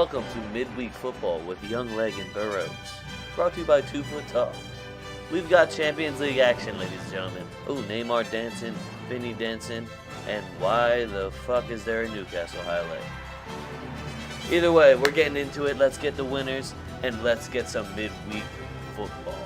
welcome to Midweek Football with Young Leg and BurrOaks, brought to you by TwoFootTalk. We've got Champions League action, ladies and gentlemen. Oh, Neymar dancing, Vinny dancing, and why the fuck is there a Newcastle highlight? Either way, we're getting into it. Let's get the winners, and let's get some midweek football.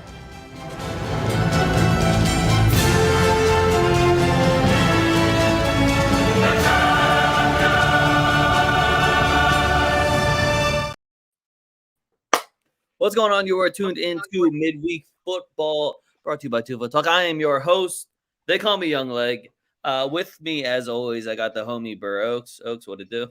What's going on? You are tuned into Midweek Football, brought to you by TwoFootTalk. I am your host. They call me Young Leg. With me, as always, I got the homie BurrOaks. Oaks, what it do?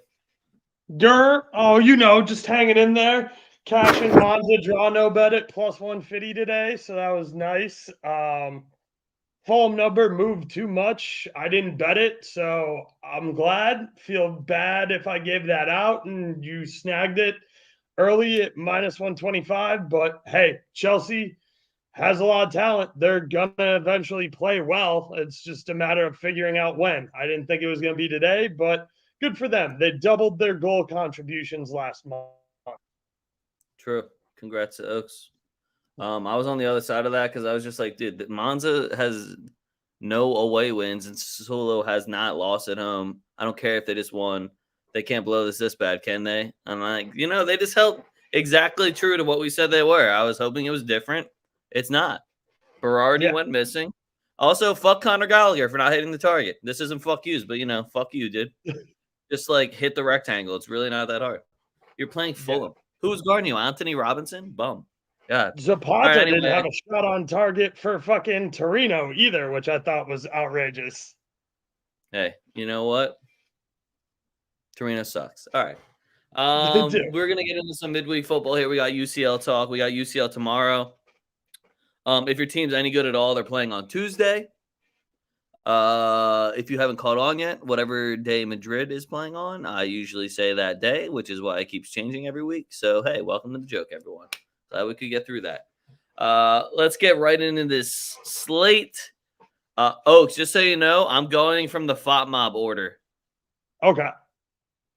Just hanging in there. Cash and Monza draw no bet at plus 150 today, so that was nice. Fulham number moved too much. I didn't bet it, so I'm glad. Feel bad if I gave that out and you snagged it early at minus 125. But hey, Chelsea has a lot of talent. They're going to eventually play well. It's just a matter of figuring out when. I didn't think it was going to be today, but good for them. They doubled their goal contributions last month. True. Congrats to Oaks. I was on the other side of that because I was just like, dude, Monza has no away wins and Solo has not lost at home. I don't care if they just won. They can't blow this bad, can they? I'm like, they just held exactly true to what we said they were. I was hoping it was different. It's not. Berardi went missing. Also, fuck Conor Gallagher for not hitting the target. This isn't fuck yous, but, fuck you, dude. Just, hit the rectangle. It's really not that hard. You're playing Fulham. Yeah. Who's guarding you? Anthony Robinson? Bum. Yeah. Zapata didn't have a shot on target for fucking Torino either, which I thought was outrageous. Hey, you know what? Torino sucks. All right. We're going to get into some midweek football here. We got UCL talk. We got UCL tomorrow. If your team's any good at all, they're playing on Tuesday. If you haven't caught on yet, whatever day Madrid is playing on, I usually say that day, which is why it keeps changing every week. So, hey, welcome to the joke, everyone. Glad we could get through that. Let's get right into this slate. Oaks, just so you know, I'm going from the FOT mob order. Okay.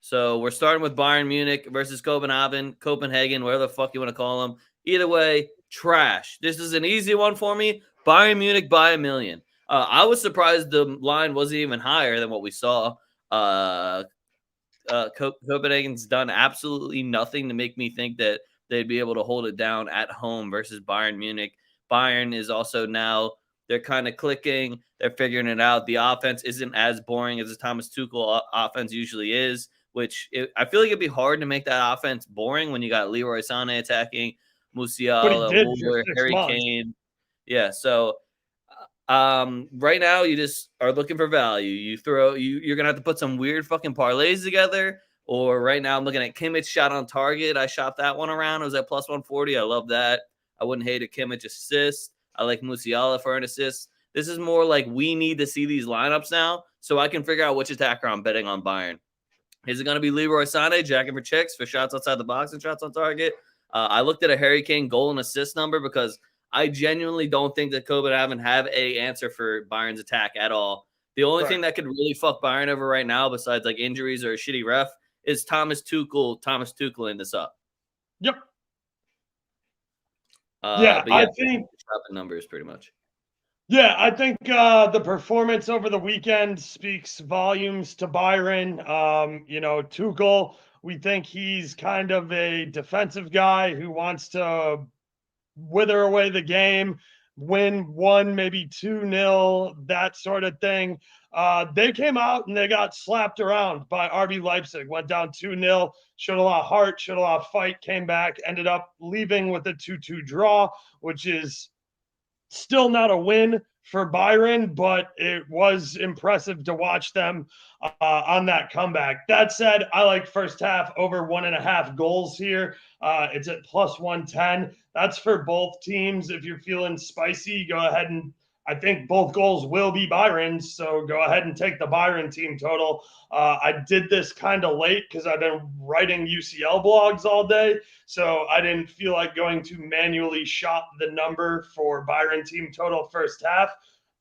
So we're starting with Bayern Munich versus Copenhagen, whatever the fuck you want to call them. Either way, trash. This is an easy one for me. Bayern Munich by 1 million. I was surprised the line wasn't even higher than what we saw. Copenhagen's done absolutely nothing to make me think that they'd be able to hold it down at home versus Bayern Munich. Bayern is also now, they're kind of clicking. They're figuring it out. The offense isn't as boring as the Thomas Tuchel offense usually is, I feel like it'd be hard to make that offense boring when you got Leroy Sané attacking, Musiala, Wolver, Harry Kane. Yeah, so right now you just are looking for value. You're gonna have to put some weird fucking parlays together. Or right now I'm looking at Kimmich shot on target. I shopped that one around. It was at plus 140. I love that. I wouldn't hate a Kimmich assist. I like Musiala for an assist. This is more like we need to see these lineups now so I can figure out which attacker I'm betting on Bayern. Is it going to be Leroy Sané, jacking for chicks for shots outside the box and shots on target? I looked at a Harry Kane goal and assist number because I genuinely don't think that Copenhagen have a answer for Bayern's attack at all. The only thing that could really fuck Bayern over right now, besides injuries or a shitty ref, is Thomas Tuchel in this up. Yep. I think numbers pretty much. Yeah, I think the performance over the weekend speaks volumes to Bayern. Tuchel, we think he's kind of a defensive guy who wants to wither away the game, win 1, maybe 2-0, that sort of thing. They came out and they got slapped around by RB Leipzig, went down 2-0, showed a lot of heart, showed a lot of fight, came back, ended up leaving with a 2-2 draw, which is still not a win for Bayern, but it was impressive to watch them on that comeback. That said, I like first half over 1.5 goals here. It's at plus 110. That's for both teams. If you're feeling spicy, go ahead and I think both goals will be Bayern's, so go ahead and take the Bayern team total. I did this kind of late because I've been writing UCL blogs all day, so I didn't feel like going to manually shop the number for Bayern team total first half.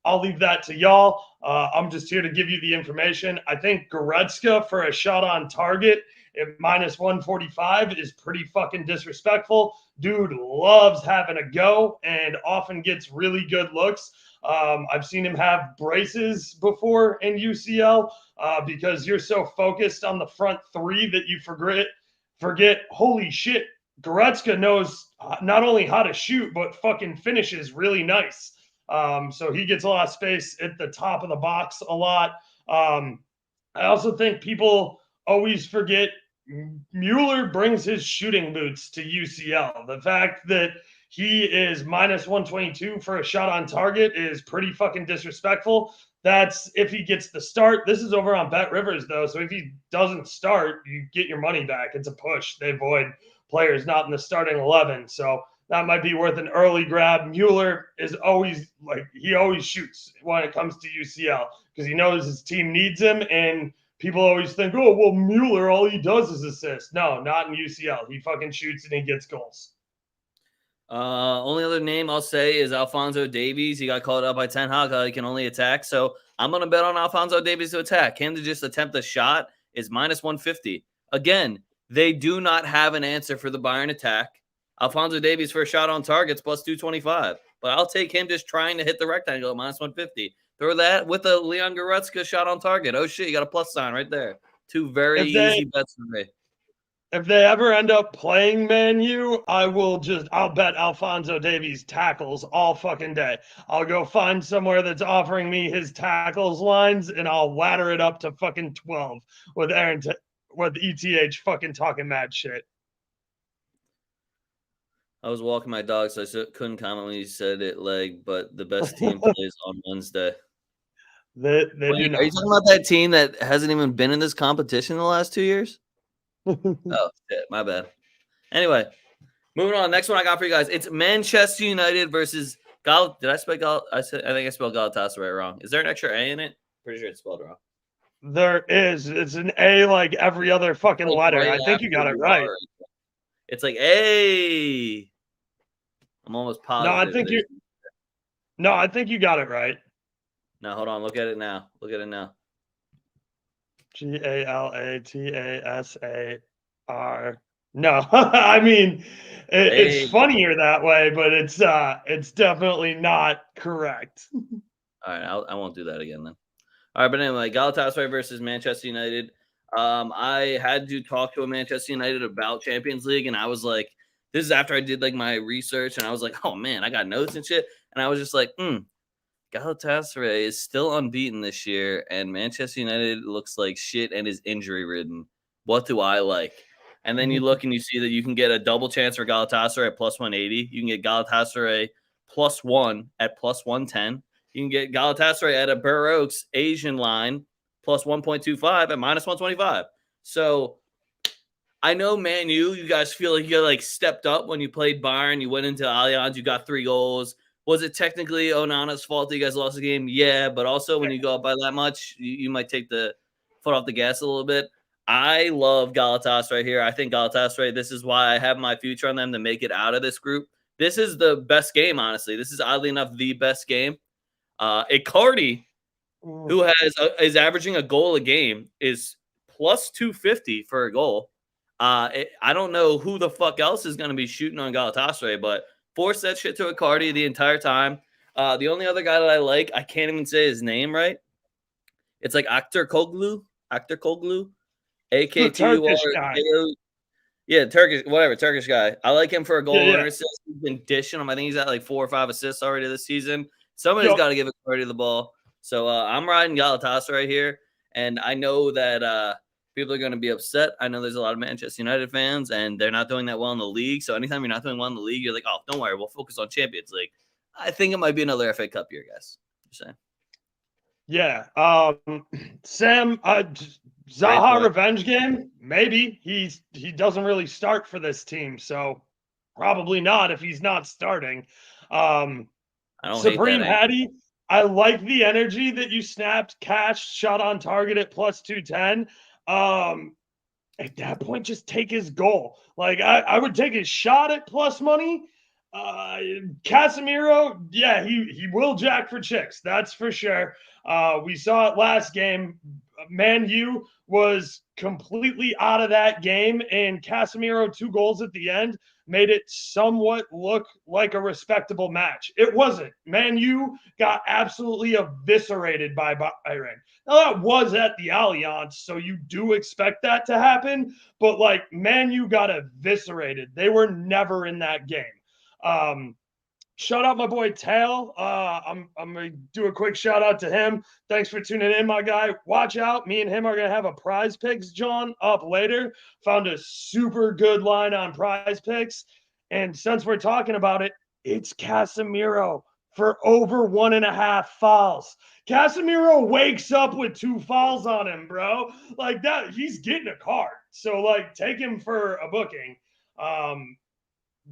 I'll leave that to y'all. I'm just here to give you the information. I think Goretzka for a shot on target at minus 145 is pretty fucking disrespectful. Dude loves having a go and often gets really good looks. I've seen him have braces before in UCL because you're so focused on the front three that you forget, holy shit, Goretzka knows not only how to shoot, but fucking finishes really nice. So he gets a lot of space at the top of the box a lot. I also think people always forget Mueller brings his shooting boots to UCL. The fact that he is minus 122 for a shot on target is pretty fucking disrespectful. That's if he gets the start. This is over on Bet Rivers, though. So if he doesn't start, you get your money back. It's a push. They avoid players not in the starting 11. So that might be worth an early grab. Mueller is always he always shoots when it comes to UCL because he knows his team needs him. And people always think, oh, well, Mueller, all he does is assist. No, not in UCL. He fucking shoots and he gets goals. Only other name I'll say is Alphonso Davies. He got called out by Ten Hag. He can only attack. So I'm going to bet on Alphonso Davies to attack. Him to just attempt a shot is minus 150. Again, they do not have an answer for the Bayern attack. Alphonso Davies for a shot on targets plus 225. But I'll take him just trying to hit the rectangle at minus 150. Throw that with a Leon Goretzka shot on target. Oh, shit, you got a plus sign right there. Two very easy bets for me. If they ever end up playing Man U, I'll bet Alphonso Davies tackles all fucking day. I'll go find somewhere that's offering me his tackles lines and I'll ladder it up to fucking 12 with with ETH fucking talking mad shit. I was walking my dog, so I couldn't comment when you said it, but the best team plays on Wednesday. They do not. Are you talking about that team that hasn't even been in this competition in the last 2 years? Oh, shit, my bad. Anyway, moving on. Next one I got for you guys. It's Manchester United versus Did I spell I think I spelled Galatasaray wrong. Is there an extra A in it? Pretty sure it's spelled wrong. There is. It's an A like every other fucking letter. Right, I think you got it right. It's like A. I'm almost positive. No, I think you got it right. No, hold on. Look at it now. Galatasar. No, I mean it's funnier that way, but it's definitely not correct. All right, I won't do that again then. All right, but anyway, Galatasaray versus Manchester United. I had to talk to a Manchester United about Champions League, and I was like, this is after I did like my research, and I was like, oh man, I got notes and shit, and I was just like, Galatasaray is still unbeaten this year, and Manchester United looks like shit and is injury ridden. What do I like? And then you look and you see that you can get a double chance for Galatasaray at plus 180. You can get Galatasaray plus 1 at plus 110. You can get Galatasaray at a BurrOaks Asian line plus 1.25 at minus 125. So I know, Man U, you guys feel like you like stepped up when you played Bayern. You went into Allianz, you got 3 goals. Was it technically Onana's fault that you guys lost the game? Yeah, but also when you go up by that much, you might take the foot off the gas a little bit. I love Galatasaray here. I think Galatasaray, this is why I have my future on them to make it out of this group. This is the best game, honestly. This is oddly enough the best game. Icardi, who is averaging a goal a game, is plus 250 for a goal. I don't know who the fuck else is going to be shooting on Galatasaray, but force that shit to Icardi the entire time. The only other guy that I like, I can't even say his name right. It's like Aktürkoğlu, AKTUR. Yeah, Turkish guy. I like him for a goal and assist. He's been dishing him. I think he's at like 4 or 5 assists already this season. Somebody's got to give Icardi the ball. So I'm riding Galatasaray here, and I know that people are going to be upset. I know there's a lot of Manchester United fans, and they're not doing that well in the league. So anytime you're not doing well in the league, you're like, oh, don't worry, we'll focus on Champions League. I think it might be another FA Cup year, guys. Just saying. Yeah. Sam, Zaha revenge game? Maybe. He doesn't really start for this team, so probably not if he's not starting. I don't Supreme hate that Hattie, I like the energy that you snapped cash shot on target at plus 210. At that point, just take his goal. Like I would take his shot at plus money. Casemiro, yeah, he will jack for chicks. That's for sure. We saw it last game. Man U was completely out of that game, and Casemiro 2 goals at the end made it somewhat look like a respectable match. It wasn't. Man U got absolutely eviscerated by Bayern. Now, that was at the Allianz, so you do expect that to happen, but like Man U got eviscerated. They were never in that game. Shout out my boy Tail. I'm gonna do a quick shout out to him. Thanks for tuning in, my guy. Watch out. Me and him are gonna have a prize picks, John, up later. Found a super good line on prize picks. And since we're talking about it, it's Casemiro for over 1.5 fouls. Casemiro wakes up with 2 fouls on him, bro. Like that, he's getting a card. So like take him for a booking.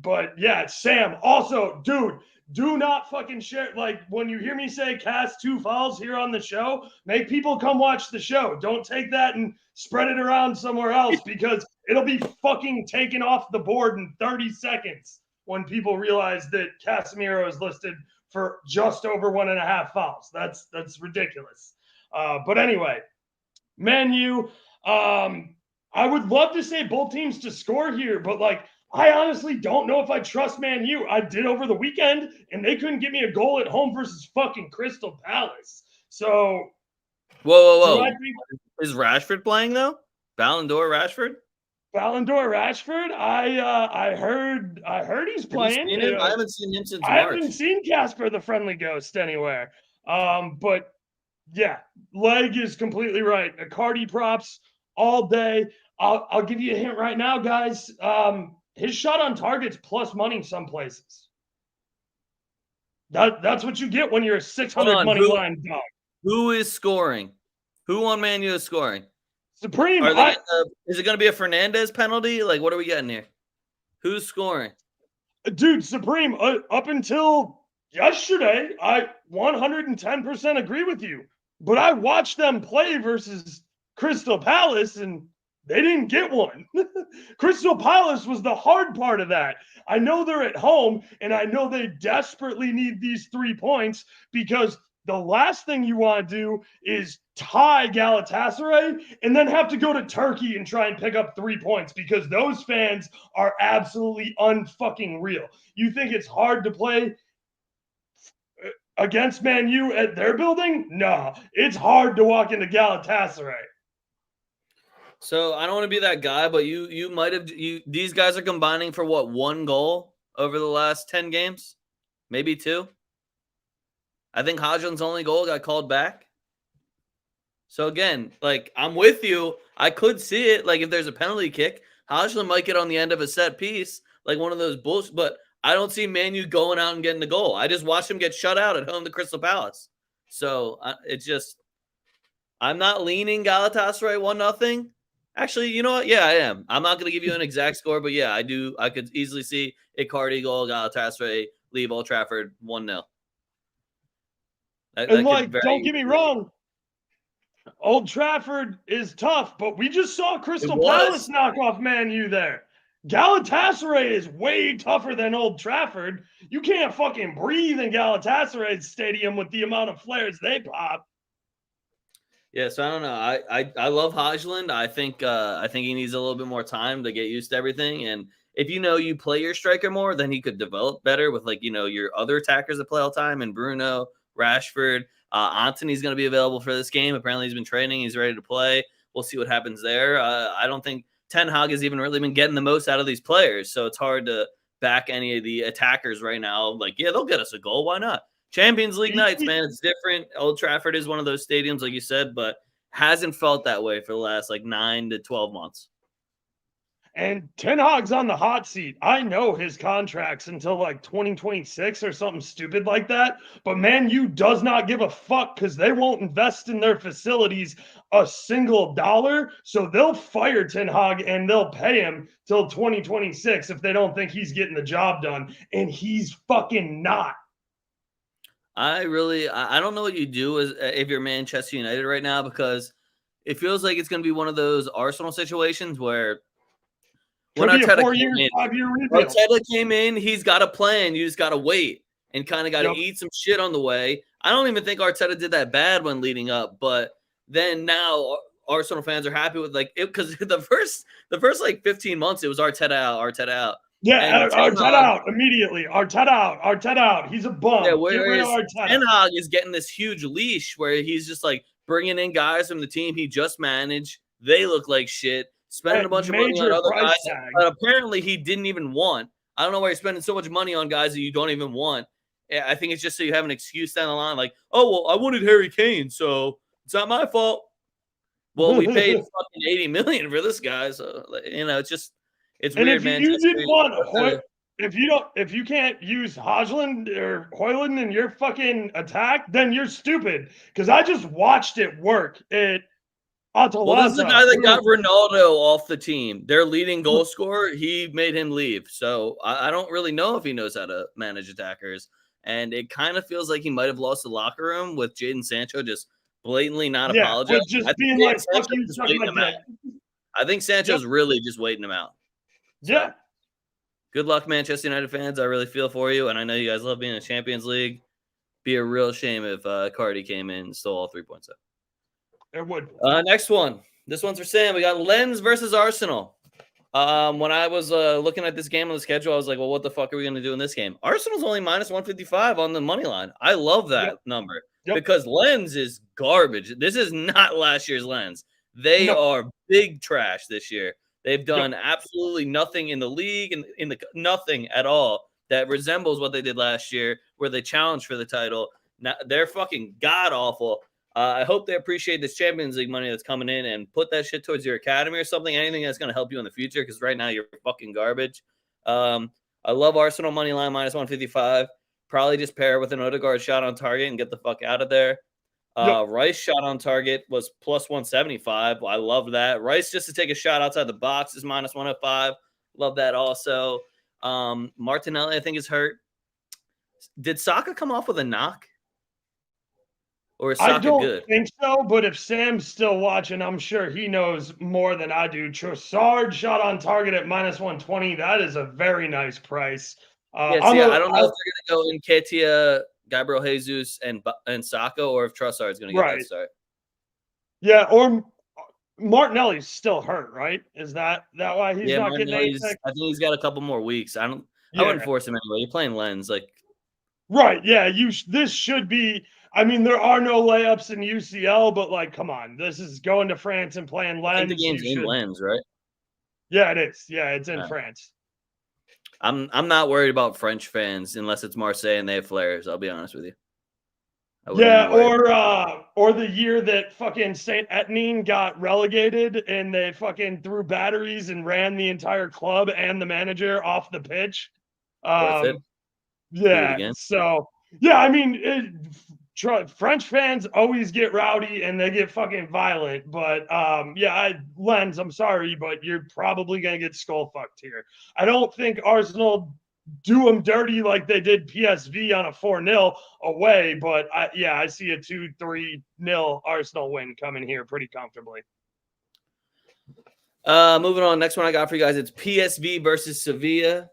But yeah, Sam, also, dude, do not fucking share. Like, when you hear me say cast 2 fouls here on the show, make people come watch the show. Don't take that and spread it around somewhere else because it'll be fucking taken off the board in 30 seconds when people realize that Casemiro is listed for just over 1.5 fouls. That's ridiculous. But anyway, Man U, I would love to say both teams to score here, but like, I honestly don't know if I trust Man U. I did over the weekend, and they couldn't get me a goal at home versus fucking Crystal Palace. So, whoa! Is Rashford playing though? Ballon d'Or Rashford? Ballon d'Or Rashford? I heard he's playing. I haven't seen him since March. I haven't seen Casper the Friendly Ghost anywhere. But yeah, Leg is completely right. Icardi props all day. I'll give you a hint right now, guys. His shot on target's plus money some places. That's what you get when you're a 600 money line dog. Who is scoring? Who on Man U is scoring? Supreme. Is it going to be a Fernandez penalty? Like, what are we getting here? Who's scoring? Dude, Supreme, up until yesterday, I 110% agree with you. But I watched them play versus Crystal Palace, and they didn't get one. Crystal Palace was the hard part of that. I know they're at home, and I know they desperately need these 3 points because the last thing you want to do is tie Galatasaray and then have to go to Turkey and try and pick up 3 points because those fans are absolutely unfucking real. You think it's hard to play against Man U at their building? No, it's hard to walk into Galatasaray. So I don't want to be that guy, but you might have these guys are combining for what, 1 goal over the last 10 games? Maybe 2. I think Hodgland's only goal got called back. So again, like, I'm with you. I could see it. Like, if there's a penalty kick, Hodgland might get on the end of a set piece, like one of those bullshit. But I don't see Man U going out and getting the goal. I just watched him get shut out at home to Crystal Palace. So it's just, I'm not leaning Galatasaray 1-0. Actually, you know what? Yeah, I am. I'm not going to give you an exact score, but yeah, I do. I could easily see Icardi goal, Galatasaray leave Old Trafford 1-0. And like, don't get me wrong, Old Trafford is tough, but we just saw Crystal Palace knock off Man U there. Galatasaray is way tougher than Old Trafford. You can't fucking breathe in Galatasaray Stadium with the amount of flares they pop. Yeah, so I don't know. I love Hodgland. I think he needs a little bit more time to get used to everything. And if you play your striker more, then he could develop better with your other attackers that play all the time, and Bruno, Rashford. Antony's going to be available for this game. Apparently he's been training. He's ready to play. We'll see what happens there. I don't think Ten Hag has even really been getting the most out of these players. So it's hard to back any of the attackers right now. Like, yeah, they'll get us a goal. Why not? Champions League nights, man, it's different. Old Trafford is one of those stadiums, like you said, but hasn't felt that way for the last 9 to 12 months. And Ten Hag's on the hot seat. I know his contract's until 2026 or something stupid like that. But Man U does not give a fuck because they won't invest in their facilities a single dollar. So they'll fire Ten Hag and they'll pay him till 2026 if they don't think he's getting the job done. And he's fucking not. I don't know what you do if you're Manchester United right now, because it feels like it's going to be one of those Arsenal situations where when Arteta came in, he's got a plan. You just got to wait and kind of got to eat some shit on the way. I don't even think Arteta did that bad when leading up, but then now Arsenal fans are happy with like it because the first like 15 months it was Arteta out. Yeah, And Arteta out immediately. Arteta out. He's a bum. Get rid of whereas Arteta. Ten Hag is getting this huge leash where he's just like bringing in guys from the team he just managed. They look like shit, spending a bunch of money on other guys that apparently he didn't even want. I don't know why you're spending so much money on guys that you don't even want. I think it's just so you have an excuse down the line, like, oh well, I wanted Harry Kane, so it's not my fault. Well, we paid fucking $80 million for this guy, so it's and weird, if man. You didn't want if you can't use Højlund or Højlund in your fucking attack, then you're stupid. Because I just watched it work at Atalanta. Well, this is the guy that got Ronaldo off the team. Their leading goal scorer, he made him leave. So I don't really know if he knows how to manage attackers. And it kind of feels like he might have lost the locker room with Jadon Sancho just blatantly not apologizing. Just being like, fuck you, suck my dick. I think Sancho's really just waiting him out. So, yeah. Good luck, Manchester United fans. I really feel for you. And I know you guys love being in the Champions League. Be a real shame if Cardi came in and stole all 3 points. It would. Next one. This one's for Sam. We got Lens versus Arsenal. When I was looking at this game on the schedule, I was like, well, what the fuck are we going to do in this game? Arsenal's only minus 155 on the money line. I love that number because Lens is garbage. This is not last year's Lens. They are big trash this year. They've done absolutely nothing in the league and in the nothing at all that resembles what they did last year, where they challenged for the title. Now, they're fucking god awful. I hope they appreciate this Champions League money that's coming in and put that shit towards your academy or something, anything that's going to help you in the future, because right now you're fucking garbage. I love Arsenal money line minus 155. Probably just pair with an Odegaard shot on target and get the fuck out of there. Rice shot on target was plus 175. I love that. Rice just to take a shot outside the box is minus 105. Love that also. Martinelli, I think, is hurt. Did Saka come off with a knock? Or is Saka good? I don't think so, but if Sam's still watching, I'm sure he knows more than I do. Trossard shot on target at minus 120. That is a very nice price. I don't know if they're going to go in Nketiah, Gabriel Jesus, and Saka, or if Trossard is going to get that start. Yeah, or Martinelli's still hurt, right? Is that why he's not getting anything? I think he's got a couple more weeks. I wouldn't force him anyway. You're playing Lens, like. Right, yeah. This should be. I mean, there are no layups in UCL, but like, come on, this is going to France and playing Lens. I think the game's in Lens, right? Yeah, it is. Yeah, it's in France. I'm not worried about French fans unless it's Marseille and they have flares. I'll be honest with you. Yeah, or the year that fucking Saint Etienne got relegated and they fucking threw batteries and ran the entire club and the manager off the pitch. Yeah. So yeah, I mean, French fans always get rowdy and they get fucking violent, but Lens, I'm sorry, but you're probably gonna get skull fucked here. I don't think Arsenal do them dirty like they did PSV on a 4-0 away, but I see a 2-3-0 Arsenal win coming here pretty comfortably. Moving on, next one I got for you guys, it's PSV versus Sevilla.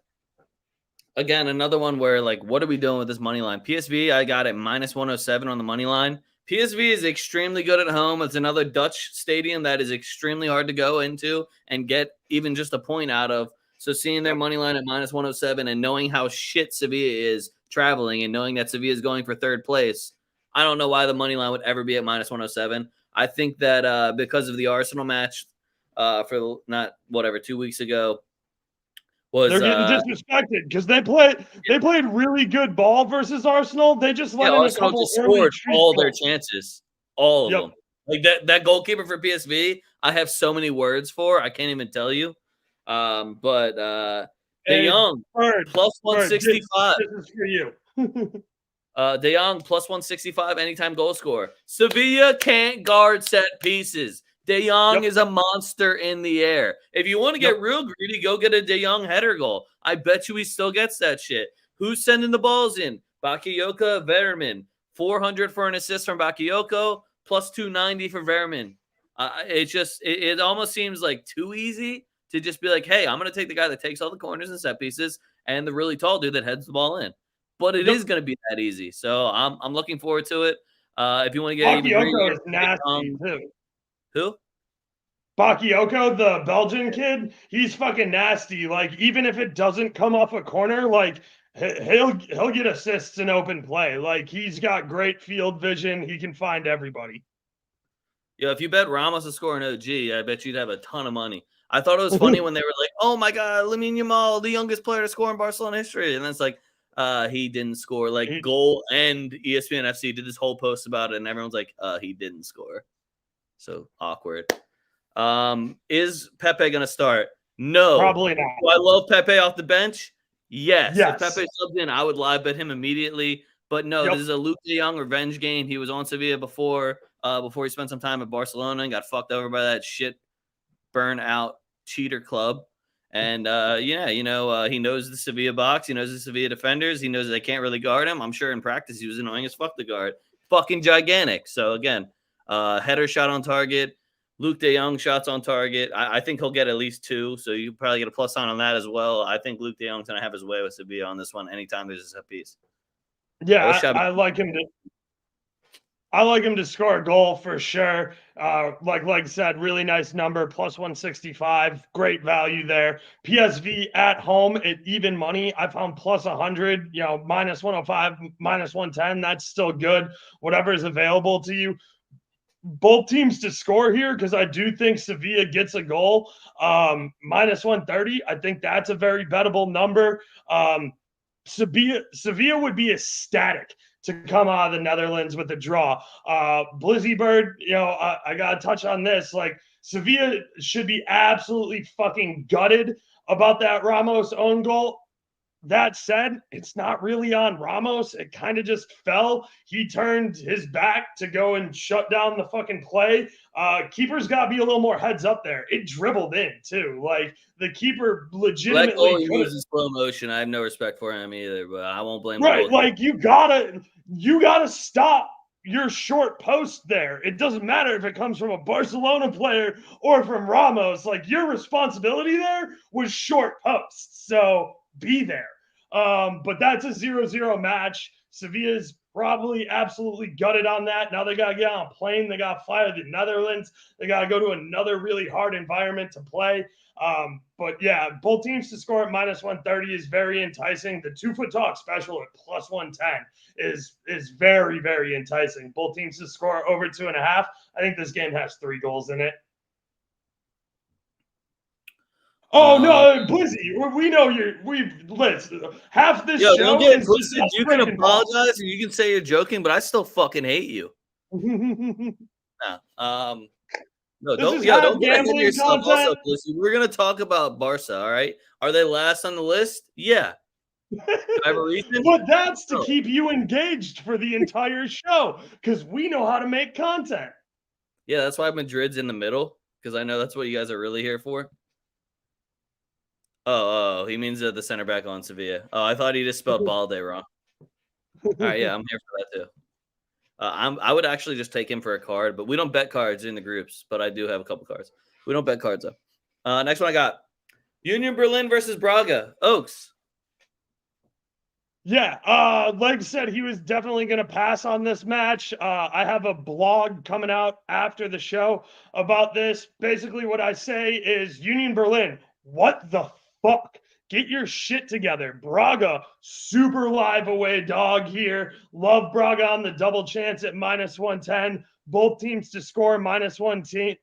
Again, another one where, like, what are we doing with this money line? PSV, I got it minus 107 on the money line. PSV is extremely good at home. It's another Dutch stadium that is extremely hard to go into and get even just a point out of. So seeing their money line at minus 107 and knowing how shit Sevilla is traveling and knowing that Sevilla is going for third place, I don't know why the money line would ever be at minus 107. I think that because of the Arsenal match for 2 weeks ago, they're getting disrespected because they played really good ball versus Arsenal. They just let in Arsenal a couple just scored all their chances, all of them. Like that goalkeeper for PSV, I have so many words for. I can't even tell you. But De Jong plus 165. This is for you. De Jong plus 165 anytime goal scorer. Sevilla can't guard set pieces. De Jong is a monster in the air. If you want to get real greedy, go get a De Jong header goal. I bet you he still gets that shit. Who's sending the balls in? Bakayoko, Vermin. 400 for an assist from Bakayoko, plus 290 for Vermin. It almost seems like too easy to just be like, hey, I'm going to take the guy that takes all the corners and set pieces and the really tall dude that heads the ball in. But it is going to be that easy. So I'm looking forward to it. If you want to get Bakayoko is nasty too. Who? Bakayoko, the Belgian kid, he's fucking nasty. Like, even if it doesn't come off a corner, like he'll get assists in open play. Like, he's got great field vision. He can find everybody. Yeah, if you bet Ramos to score an OG, I bet you'd have a ton of money. I thought it was funny when they were like, "Oh my God, Lamine Yamal, the youngest player to score in Barcelona history," and then it's like, he didn't score. Like Goal and ESPN FC did this whole post about it, and everyone's like, he didn't score. So awkward. Is Pepe gonna start? No. Probably not. Do I love Pepe off the bench? Yes. Yes. If Pepe subbed in, I would live bet him immediately. But no, This is a Luke de Jong revenge game. He was on Sevilla before he spent some time at Barcelona and got fucked over by that shit burnout cheater club. And he knows the Sevilla box. He knows the Sevilla defenders. He knows they can't really guard him. I'm sure in practice he was annoying as fuck to guard. Fucking gigantic. So again, header shot on target. Luke de Jong shots on target. I think he'll get at least 2, so you probably get a plus on that as well. I think Luke de Jong's going to have his way with Sevilla on this one anytime there's a set piece. Yeah, I like him to. I like him to score a goal for sure. Like I said, really nice number, plus 165. Great value there. PSV at home at even money. I found plus 100, minus 105, minus 110. That's still good. Whatever is available to you. Both teams to score here because I do think Sevilla gets a goal. Minus 130. I think that's a very bettable number. Sevilla would be ecstatic to come out of the Netherlands with a draw. Blizzy Bird, I got to touch on this. Like, Sevilla should be absolutely fucking gutted about that Ramos own goal. That said, it's not really on Ramos. It kind of just fell. He turned his back to go and shut down the fucking play. Keeper's got to be a little more heads up there. It dribbled in, too. Like, the keeper legitimately he moves in slow motion. I have no respect for him either, but I won't blame him. Right, like, you gotta stop your short post there. It doesn't matter if it comes from a Barcelona player or from Ramos. Like, your responsibility there was short posts. So be there. But that's a 0-0 match. Sevilla's probably absolutely gutted on that. Now they got to get on a plane. They got to fly to the Netherlands. They got to go to another really hard environment to play. But yeah, both teams to score at minus 130 is very enticing. The 2FootTalk special at plus 110 is very, very enticing. Both teams to score over 2.5. I think this game has 3 goals in it. Oh no, Blizzy! We know Liz. Half this show is Blizzy, you can apologize and you can say you're joking, but I still fucking hate you. No, don't get ahead of yourself. Also, Blizzy, we're gonna talk about Barca. All right, are they last on the list? Yeah. Do I have a reason? But that's to keep you engaged for the entire show because we know how to make content. Yeah, that's why Madrid's in the middle because I know that's what you guys are really here for. Oh, he means the center back on Sevilla. Oh, I thought he just spelled Balde wrong. All right, yeah, I'm here for that too. I would actually just take him for a card, but we don't bet cards in the groups. But I do have a couple cards. We don't bet cards though. Next one I got Union Berlin versus Braga. Oaks. Yeah, like I said, he was definitely going to pass on this match. I have a blog coming out after the show about this. Basically, what I say is Union Berlin, what the fuck? Get your shit together. Braga, super live away dog here. Love Braga on the double chance at minus 110. Both teams to score minus 115.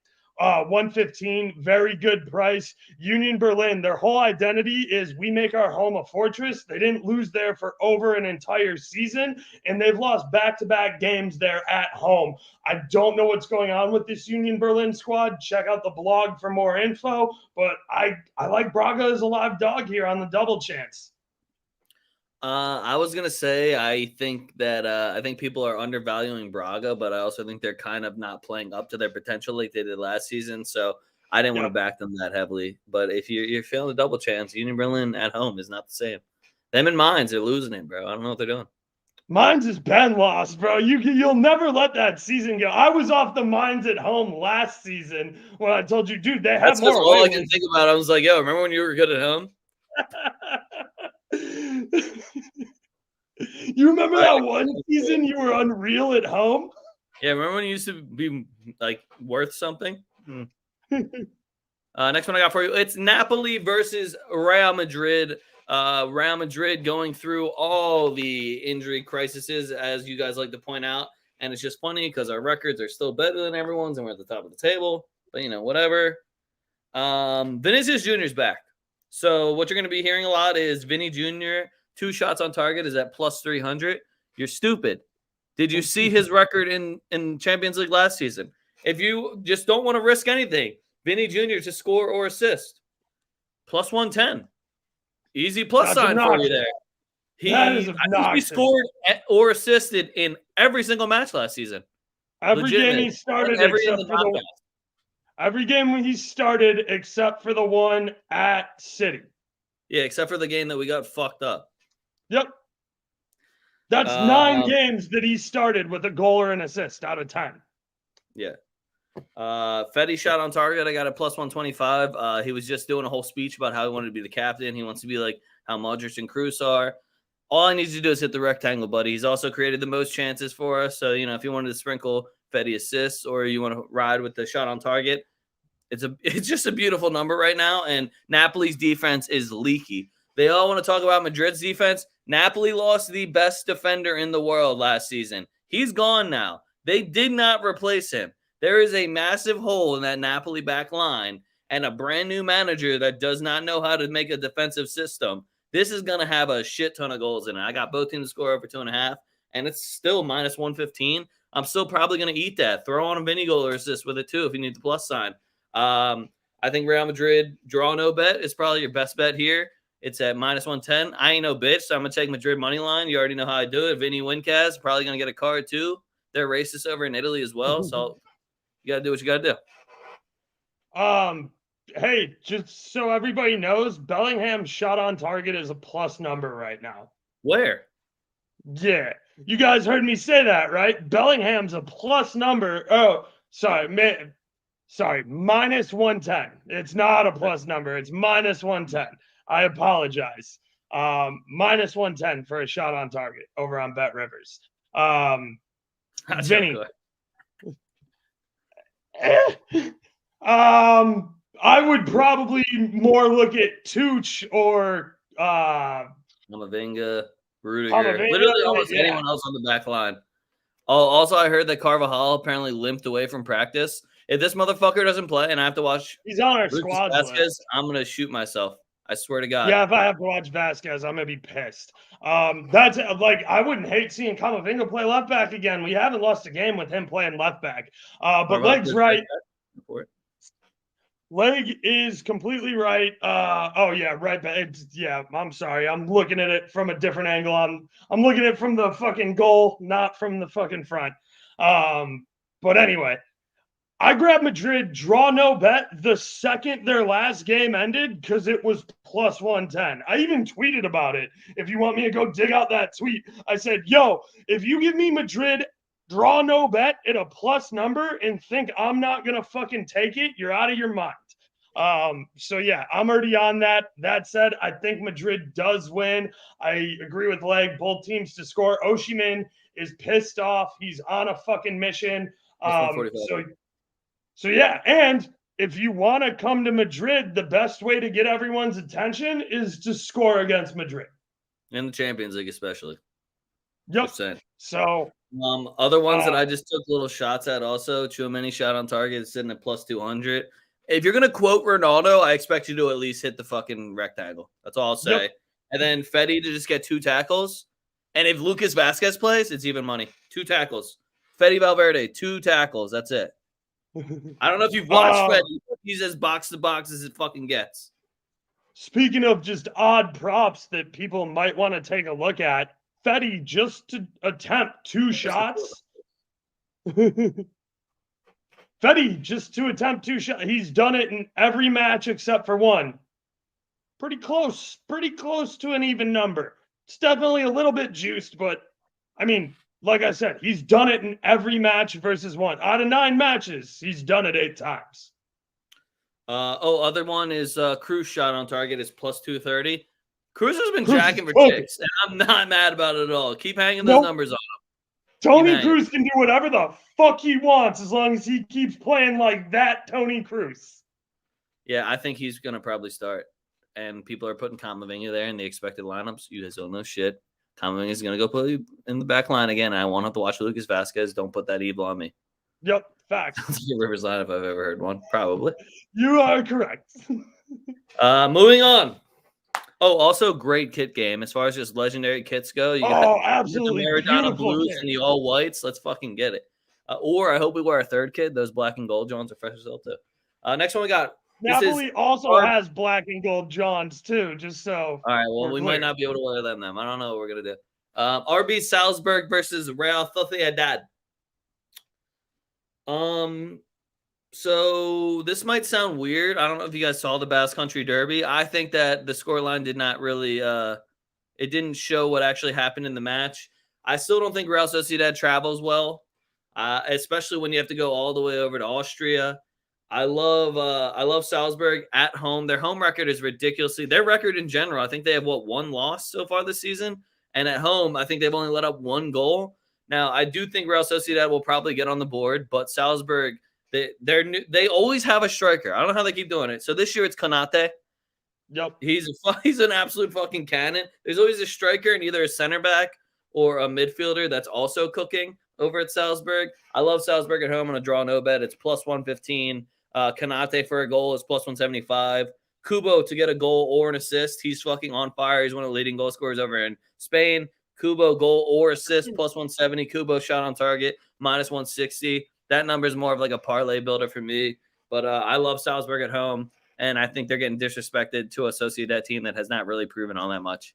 Very good price. Union Berlin, their whole identity is we make our home a fortress. They didn't lose there for over an entire season, and they've lost back-to-back games there at home. I don't know what's going on with this Union Berlin squad. Check out the blog for more info, but I like Braga as a live dog here on the double chance. I was gonna say I think people are undervaluing Braga, but I also think they're kind of not playing up to their potential like they did last season. So I didn't want to back them that heavily. But if you're feeling a double chance, Union Berlin at home is not the same. Them and Mainz are losing it, bro. I don't know what they're doing. Mainz has been lost, bro. You'll never let that season go. I was off the Mainz at home last season when I told you, dude, they have more. All I can think about. I was like, yo, remember when you were good at home? You remember that one season you were unreal at home? Yeah, remember when you used to be like worth something? Next one I got for you. It's Napoli versus Real Madrid. Real Madrid going through all the injury crises, as you guys like to point out. And it's just funny because our records are still better than everyone's and we're at the top of the table. But, whatever. Vinicius Jr. is back. So what you're going to be hearing a lot is Vinny Jr., 2 shots on target is at plus 300. You're stupid. Did you see his record in Champions League last season? If you just don't want to risk anything, Vinny Jr. to score or assist, plus 110. Easy plus That's sign obnoxious. for you there. That is I think obnoxious. he scored or assisted in every single match last season. Every game he started except for every game he started except for the one at City. Yeah, except for the game that we got fucked up. Yep. That's 9 games that he started with a goal or an assist out of 10. Yeah. Fetty shot on target. I got a plus 125. He was just doing a whole speech about how he wanted to be the captain. He wants to be like how Modric and Kroos are. All I need you to do is hit the rectangle, buddy. He's also created the most chances for us. So, if you wanted to sprinkle Fetty assists or you want to ride with the shot on target, it's just a beautiful number right now. And Napoli's defense is leaky. They all want to talk about Madrid's defense. Napoli lost the best defender in the world last season. He's gone now. They did not replace him. There is a massive hole in that Napoli back line and a brand new manager that does not know how to make a defensive system. This is going to have a shit ton of goals in it. I got both teams to score over 2.5, and it's still minus 115. I'm still probably going to eat that. Throw on a mini goal or assist with it too if you need the plus sign. I think Real Madrid draw no bet is probably your best bet here. It's at minus 110. I ain't no bitch, so I'm going to take Madrid money line. You already know how I do it. Vinny Wincaz, probably going to get a card too. They're racist over in Italy as well, so you got to do what you got to do. Hey, just so everybody knows, Bellingham's shot on target is a plus number right now. Where? Yeah. You guys heard me say that, right? Bellingham's a plus number. Oh, sorry, minus 110. It's not a plus number. It's minus 110. I apologize. Minus 110 for a shot on target over on Bet Rivers. Vinny. I would probably more look at Tooch or Camavinga, Rudiger, literally almost anyone else on the back line. Oh, also I heard that Carvajal apparently limped away from practice. If this motherfucker doesn't play and I have to watch he's on our squad list, I'm gonna shoot myself. I swear to God. Yeah, if I have to watch Vasquez, I'm gonna be pissed. That's like I wouldn't hate seeing Camavinga play left back again. We haven't lost a game with him playing left back. But Leg's right. Leg is completely right. Right back. I'm sorry. I'm looking at it from a different angle. I'm looking at it from the fucking goal, not from the fucking front. But anyway, I grabbed Madrid draw no bet the second their last game ended because it was plus 110. I even tweeted about it. If you want me to go dig out that tweet, I said, yo, if you give me Madrid draw no bet at a plus number and think I'm not going to fucking take it, you're out of your mind. So yeah, I'm already on that. That said, I think Madrid does win. I agree with Leg, both teams to score. Osimhen is pissed off. He's on a fucking mission. So yeah, and if you want to come to Madrid, the best way to get everyone's attention is to score against Madrid. In the Champions League especially. Yep. So other ones that I just took little shots at also, Tchouaméni shot on target is sitting at plus 200. If you're going to quote Ronaldo, I expect you to at least hit the fucking rectangle. That's all I'll say. Yep. And then Fetty to just get 2 tackles. And if Lucas Vasquez plays, it's even money. 2 tackles. Fetty Valverde, 2 tackles. That's it. I don't know if you've watched Fetty, but he's as box to box as it fucking gets. Speaking of just odd props that people might want to take a look at, Fetty just to attempt 2 shots. Fetty just to attempt 2 shots. He's done it in every match except for one. Pretty close to an even number. It's definitely a little bit juiced, but I mean, like I said, he's done it in every match versus one. Out of 9 matches, he's done it 8 times. Other one is Kroos shot on target is plus 230. Kroos has been jacking for chicks, and I'm not mad about it at all. Keep hanging those numbers on him. Tony Kroos can do whatever the fuck he wants as long as he keeps playing like that Tony Kroos. Yeah, I think he's going to probably start. And people are putting Camavinga there in the expected lineups. You guys don't know shit. Camavinga is going to go play in the back line again. I won't have to watch Lucas Vasquez. Don't put that evil on me. Yep, facts. That's a Rivers line if I've ever heard one. Probably. You are correct. Moving on. Oh, also great kit game. As far as just legendary kits go, you got absolutely the Maradona beautiful blues kit. and the all whites. Let's fucking get it. Or I hope we wear a third kit. Those black and gold Johns are fresh as hell too. Next one we got. Napoli also has black and gold Johns too, just so. All right, well, we might not be able to wear them. I don't know what we're going to do. RB Salzburg versus Real Sociedad. So this might sound weird. I don't know if you guys saw the Basque Country Derby. I think that the scoreline did not really it didn't show what actually happened in the match. I still don't think Real Sociedad travels well, especially when you have to go all the way over to Austria. I love Salzburg at home. Their home record is ridiculously. Their record in general, I think they have one loss so far this season, and at home, I think they've only let up 1 goal. Now, I do think Real Sociedad will probably get on the board, but Salzburg, they always have a striker. I don't know how they keep doing it. So this year it's Konate. Yep, he's an absolute fucking cannon. There's always a striker and either a center back or a midfielder that's also cooking over at Salzburg. I love Salzburg at home on a draw no bet. It's plus 115. Konate for a goal is plus 175. Kubo to get a goal or an assist. He's fucking on fire. He's one of the leading goal scorers over in Spain. Kubo goal or assist plus 170. Kubo shot on target minus 160. That number is more of like a parlay builder for me. But I love Salzburg at home, and I think they're getting disrespected to a Sociedad team that has not really proven all that much.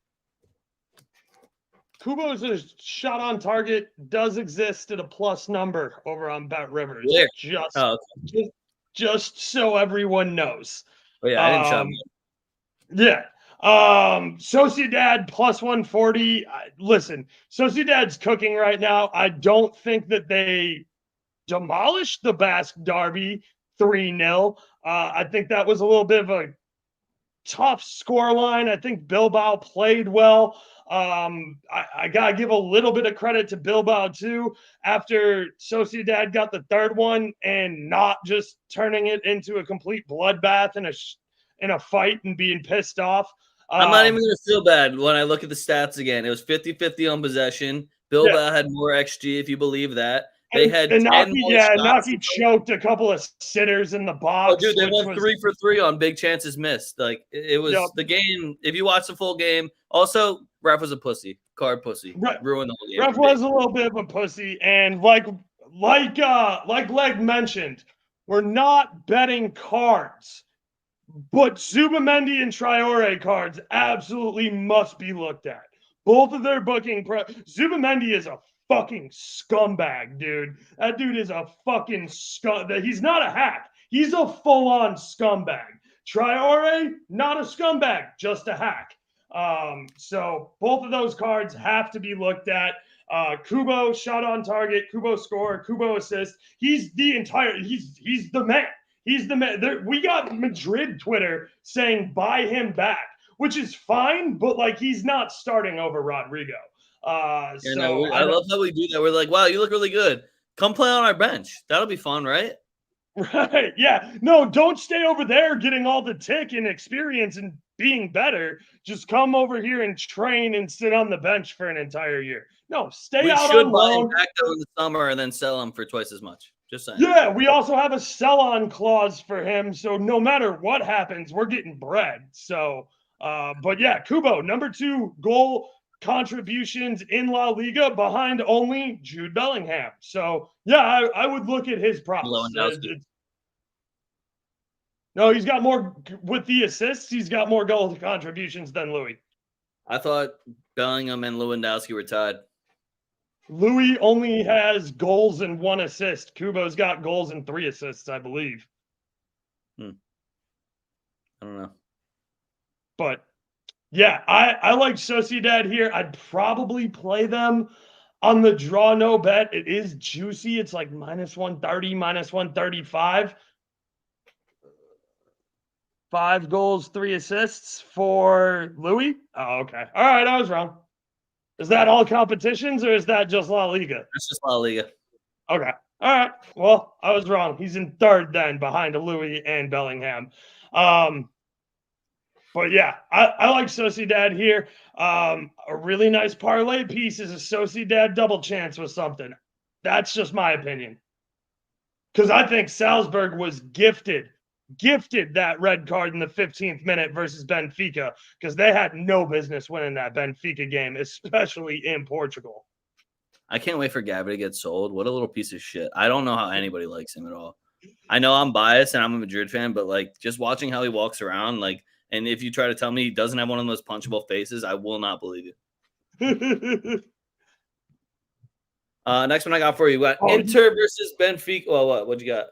Kubo's shot on target does exist at a plus number over on Bet Rivers. Where? Just so everyone knows. Oh, yeah, I didn't show them. Yeah. Sociedad plus 140. Listen, Sociedad's cooking right now. I don't think that they demolished the Basque Derby 3-0. I think that was a little bit of a tough scoreline. I think Bilbao played well. I got to give a little bit of credit to Bilbao too, after Sociedad got the third one and not just turning it into a complete bloodbath in a fight and being pissed off. I'm not even going to feel bad when I look at the stats again. It was 50-50 on possession. Bilbao had more XG, if you believe that. They had Naki choked a couple of sitters in the box. Oh, dude, they went 3 for 3 on big chances missed. Like it was the game. If you watch the full game, also ref was a pussy, card pussy, ruined the whole game. Ref was a little bit of a pussy, and like Leg mentioned, we're not betting cards, but Zubamendi and Traore cards absolutely must be looked at. Both of their booking Zubamendi is a fucking scumbag, dude. That dude is a fucking he's not a hack. He's a full-on scumbag. Traore, not a scumbag, just a hack. So both of those cards have to be looked at. Kubo shot on target, Kubo score, Kubo assist. He's the man. He's the man. We got Madrid Twitter saying buy him back, which is fine, but like he's not starting over Rodrigo. I love how we do that. We're like, wow, you look really good. Come play on our bench. That'll be fun, right? Right. Yeah. No, don't stay over there getting all the tick and experience and being better. Just come over here and train and sit on the bench for an entire year. No, stay out on loan. Back in the summer and then sell him for twice as much. Just saying. Yeah, we also have a sell-on clause for him, so no matter what happens, we're getting bread. So, but yeah, Kubo, number 2 goal contributions in La Liga behind only Jude Bellingham. So yeah, I would look at his props. No, he's got more with the assists. He's got more goal contributions than Louis. I thought Bellingham and Lewandowski were tied. Louis only has goals and 1 assist. Kubo's got goals and 3 assists, I believe. I don't know. But yeah, I like Sociedad here. I'd probably play them on the draw no bet. It is juicy. It's like minus 130, minus 135. 5 goals, 3 assists for Louis. Oh, okay. All right, I was wrong. Is that all competitions or is that just La Liga? That's just La Liga. Okay. All right. Well, I was wrong. He's in 3rd then behind Louis and Bellingham. But yeah, I like Sociedad here. A really nice parlay piece is a Sociedad double chance with something. That's just my opinion. Because I think Salzburg was gifted that red card in the 15th minute versus Benfica because they had no business winning that Benfica game, especially in Portugal. I can't wait for Gabby to get sold. What a little piece of shit. I don't know how anybody likes him at all. I know I'm biased and I'm a Madrid fan, but like just watching how he walks around, like, and if you try to tell me he doesn't have one of those punchable faces, I will not believe you. Next one I got for you. We got Inter versus Benfica. Well, what'd you got?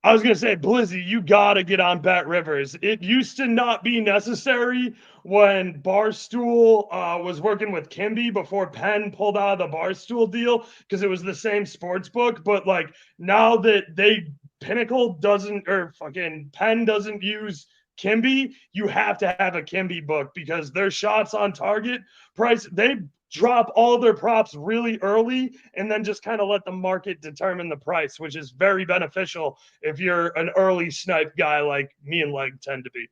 I was going to say, Blizzy, you got to get on Bet Rivers. It used to not be necessary when Barstool was working with Kimby before Penn pulled out of the Barstool deal because it was the same sports book. But like now that Pinnacle doesn't, or fucking Penn doesn't use Kimby, you have to have a Kimby book because their shots on target price, they drop all of their props really early and then just kind of let the market determine the price, which is very beneficial if you're an early snipe guy like me and Leg tend to be.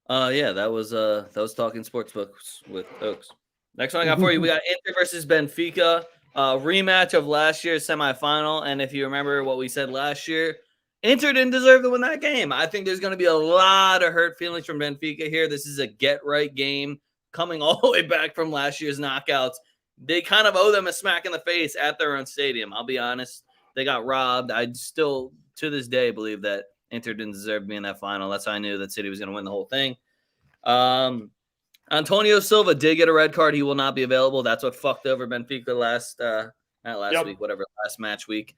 Yeah, that was talking sports books with Oaks. Next one I got for you, we got Inter versus Benfica, rematch of last year's semifinal. And if you remember what we said last year, Inter didn't deserve to win that game. I think there's going to be a lot of hurt feelings from Benfica here. This is a get-right game coming all the way back from last year's knockouts. They kind of owe them a smack in the face at their own stadium. I'll be honest. They got robbed. I still, to this day, believe that Inter didn't deserve to be in that final. That's how I knew that City was going to win the whole thing. Antonio Silva did get a red card. He will not be available. That's what fucked over Benfica last week, whatever, last match week.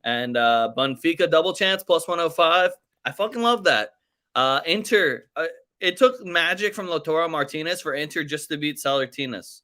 And Benfica double chance plus 105. I fucking love that. Inter, it took magic from Lautaro Martinez for Inter just to beat Salernitana.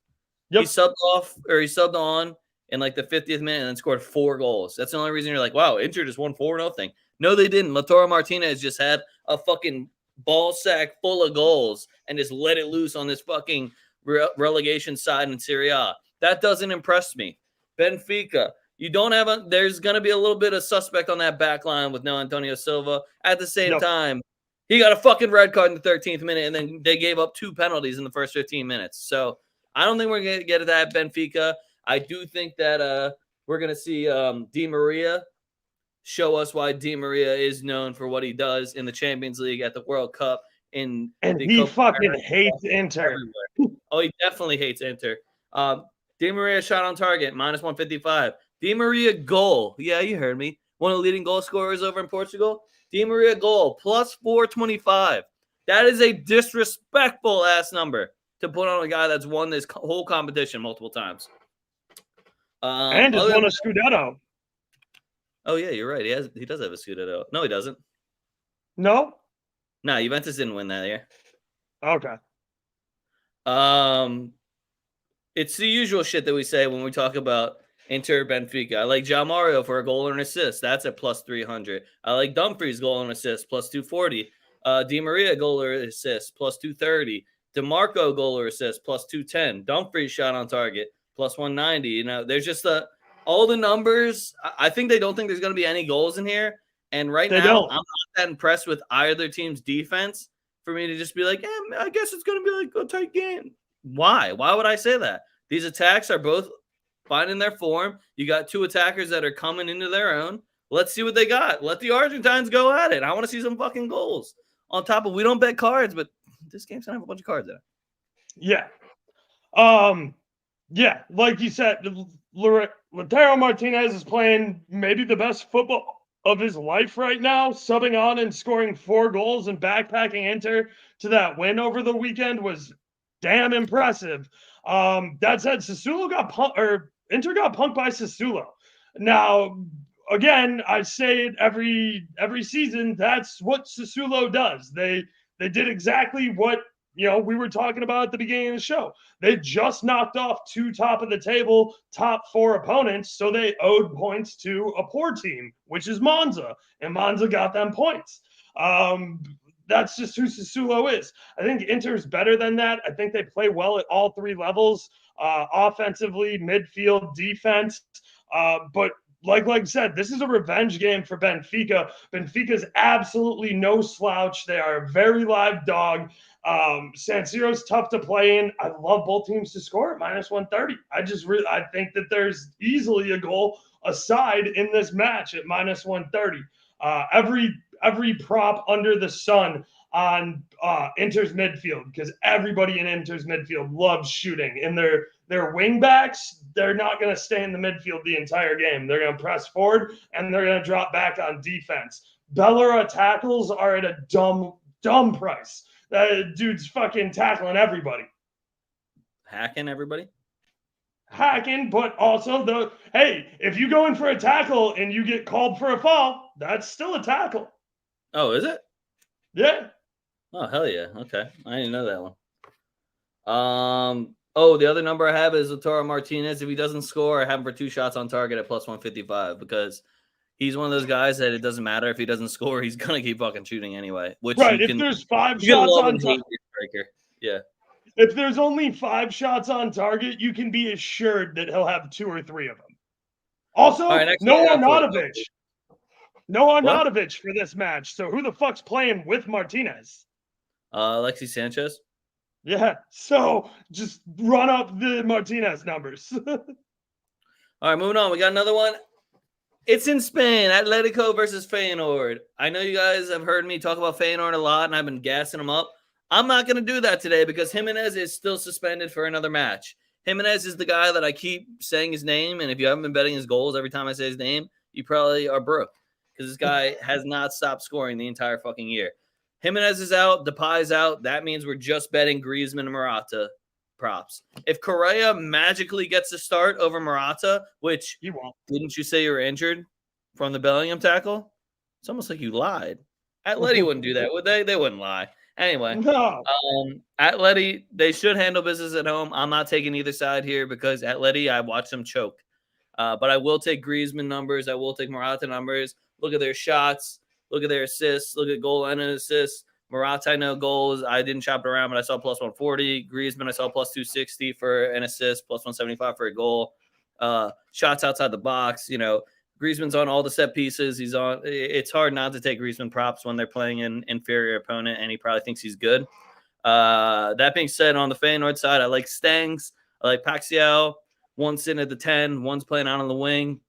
Yep. He subbed on in like the 50th minute and then scored 4 goals. That's the only reason you're like, wow, Inter just won 4-0. No, they didn't. Lautaro Martinez just had a fucking ball sack full of goals and just let it loose on this fucking relegation side in Serie A. That doesn't impress me. Benfica, you don't have there's going to be a little bit of suspect on that back line with no Antonio Silva. At the same time, he got a fucking red card in the 13th minute, and then they gave up 2 penalties in the first 15 minutes. So I don't think we're going to get at that Benfica. I do think that we're going to see Di Maria show us why Di Maria is known for what he does in the Champions League, at the World Cup, and he fucking hates Inter. Oh, he definitely hates Inter. Di Maria shot on target, minus 155. Di Maria goal. Yeah, you heard me. One of the leading goal scorers over in Portugal. Di Maria goal, plus 425. That is a disrespectful ass number to put on a guy that's won this whole competition multiple times. And has won a Scudetto. Oh, yeah, you're right. He does have a Scudetto. No, he doesn't. No? No, Juventus didn't win that year. Okay. It's the usual shit that we say when we talk about Inter Benfica. I like João Mario for a goal and an assist. That's at plus 300. I like Dumfries goal and assist, plus 240. Di Maria goal or assist, plus 230. DeMarco goal or assist, plus 210. Dumfries shot on target, plus 190. You know, there's just all the numbers. I think they don't think there's going to be any goals in here. And right now, I'm not that impressed with either team's defense for me to just be like, I guess it's going to be like a tight game. Why? Why would I say that? These attacks are both finding their form. You got 2 attackers that are coming into their own. Let's see what they got. Let the Argentines go at it. I want to see some fucking goals. On top of, we don't bet cards, but this game's going to have a bunch of cards in it. Yeah. Yeah, like you said, Lautaro Martinez is playing maybe the best football of his life right now, subbing on and scoring 4 goals and backpacking Inter to that win over the weekend was damn impressive. That said, Inter got punked by Sassuolo. Now, again, I say it every season. That's what Sassuolo does. They did exactly what we were talking about at the beginning of the show. They just knocked off 2 top of the table, top 4 opponents, so they owed points to a poor team, which is Monza, and Monza got them points. That's just who Sassuolo is. I think Inter's better than that. I think they play well at all 3 levels, offensively, midfield, defense. But like I said, this is a revenge game for Benfica. Benfica's absolutely no slouch. They are a very live dog. San Siro's tough to play in. I love both teams to score at -130. I think that there's easily a goal aside in this match at -130. Every prop under the sun on Inter's midfield, because everybody in Inter's midfield loves shooting, and their wing backs, they're not going to stay in the midfield the entire game. They're going to press forward and they're going to drop back on defense. Bellara tackles are at a dumb price. That dude's fucking tackling everybody. Hacking everybody? Hacking, but also hey, if you go in for a tackle and you get called for a foul, that's still a tackle. Oh, is it? Yeah. Oh, hell yeah. Okay. I didn't know that one. Oh, the other number I have is Lautaro Martinez. If he doesn't score, I have him for 2 shots on target at +155, because he's one of those guys that it doesn't matter if he doesn't score, he's gonna keep fucking shooting anyway. Which right, you if can, there's 5 you can shots love on and hate your striker. Yeah. If there's only 5 shots on target, you can be assured that he'll have 2 or 3 of them. Also, right, no Arnautovic. No Arnautovic for this match. So who the fuck's playing with Martinez? Alexis Sanchez. Yeah, so just run up the Martinez numbers. All right, moving on. We got another one. It's in Spain. Atletico versus Feyenoord. I know you guys have heard me talk about Feyenoord a lot, and I've been gassing them up. I'm not going to do that today because Jimenez is still suspended for another match. Jimenez is the guy that I keep saying his name, and if you haven't been betting his goals every time I say his name, you probably are broke, because this guy has not stopped scoring the entire fucking year. Jimenez is out. Depay's out. That means we're just betting Griezmann and Morata props. If Correa magically gets a start over Morata, which he won't. Didn't you say you were injured from the Bellingham tackle? It's almost like you lied. Atleti wouldn't do that, would they? They wouldn't lie. Anyway, no. Atleti, they should handle business at home. I'm not taking either side here because Atleti, I watched them choke. But I will take Griezmann numbers. I will take Morata numbers. Look at their shots. Look at their assists. Look at goal and assists. Morata, I know goals. I didn't shop it around, but I saw +140. Griezmann, I saw +260 for an assist, +175 for a goal. Shots outside the box. You know, Griezmann's on all the set pieces. He's on. It's hard not to take Griezmann props when they're playing an inferior opponent, and he probably thinks he's good. That being said, on the Feyenoord side, I like Stengs. I like Paxiao. One's sitting at the 10. One's playing out on the wing.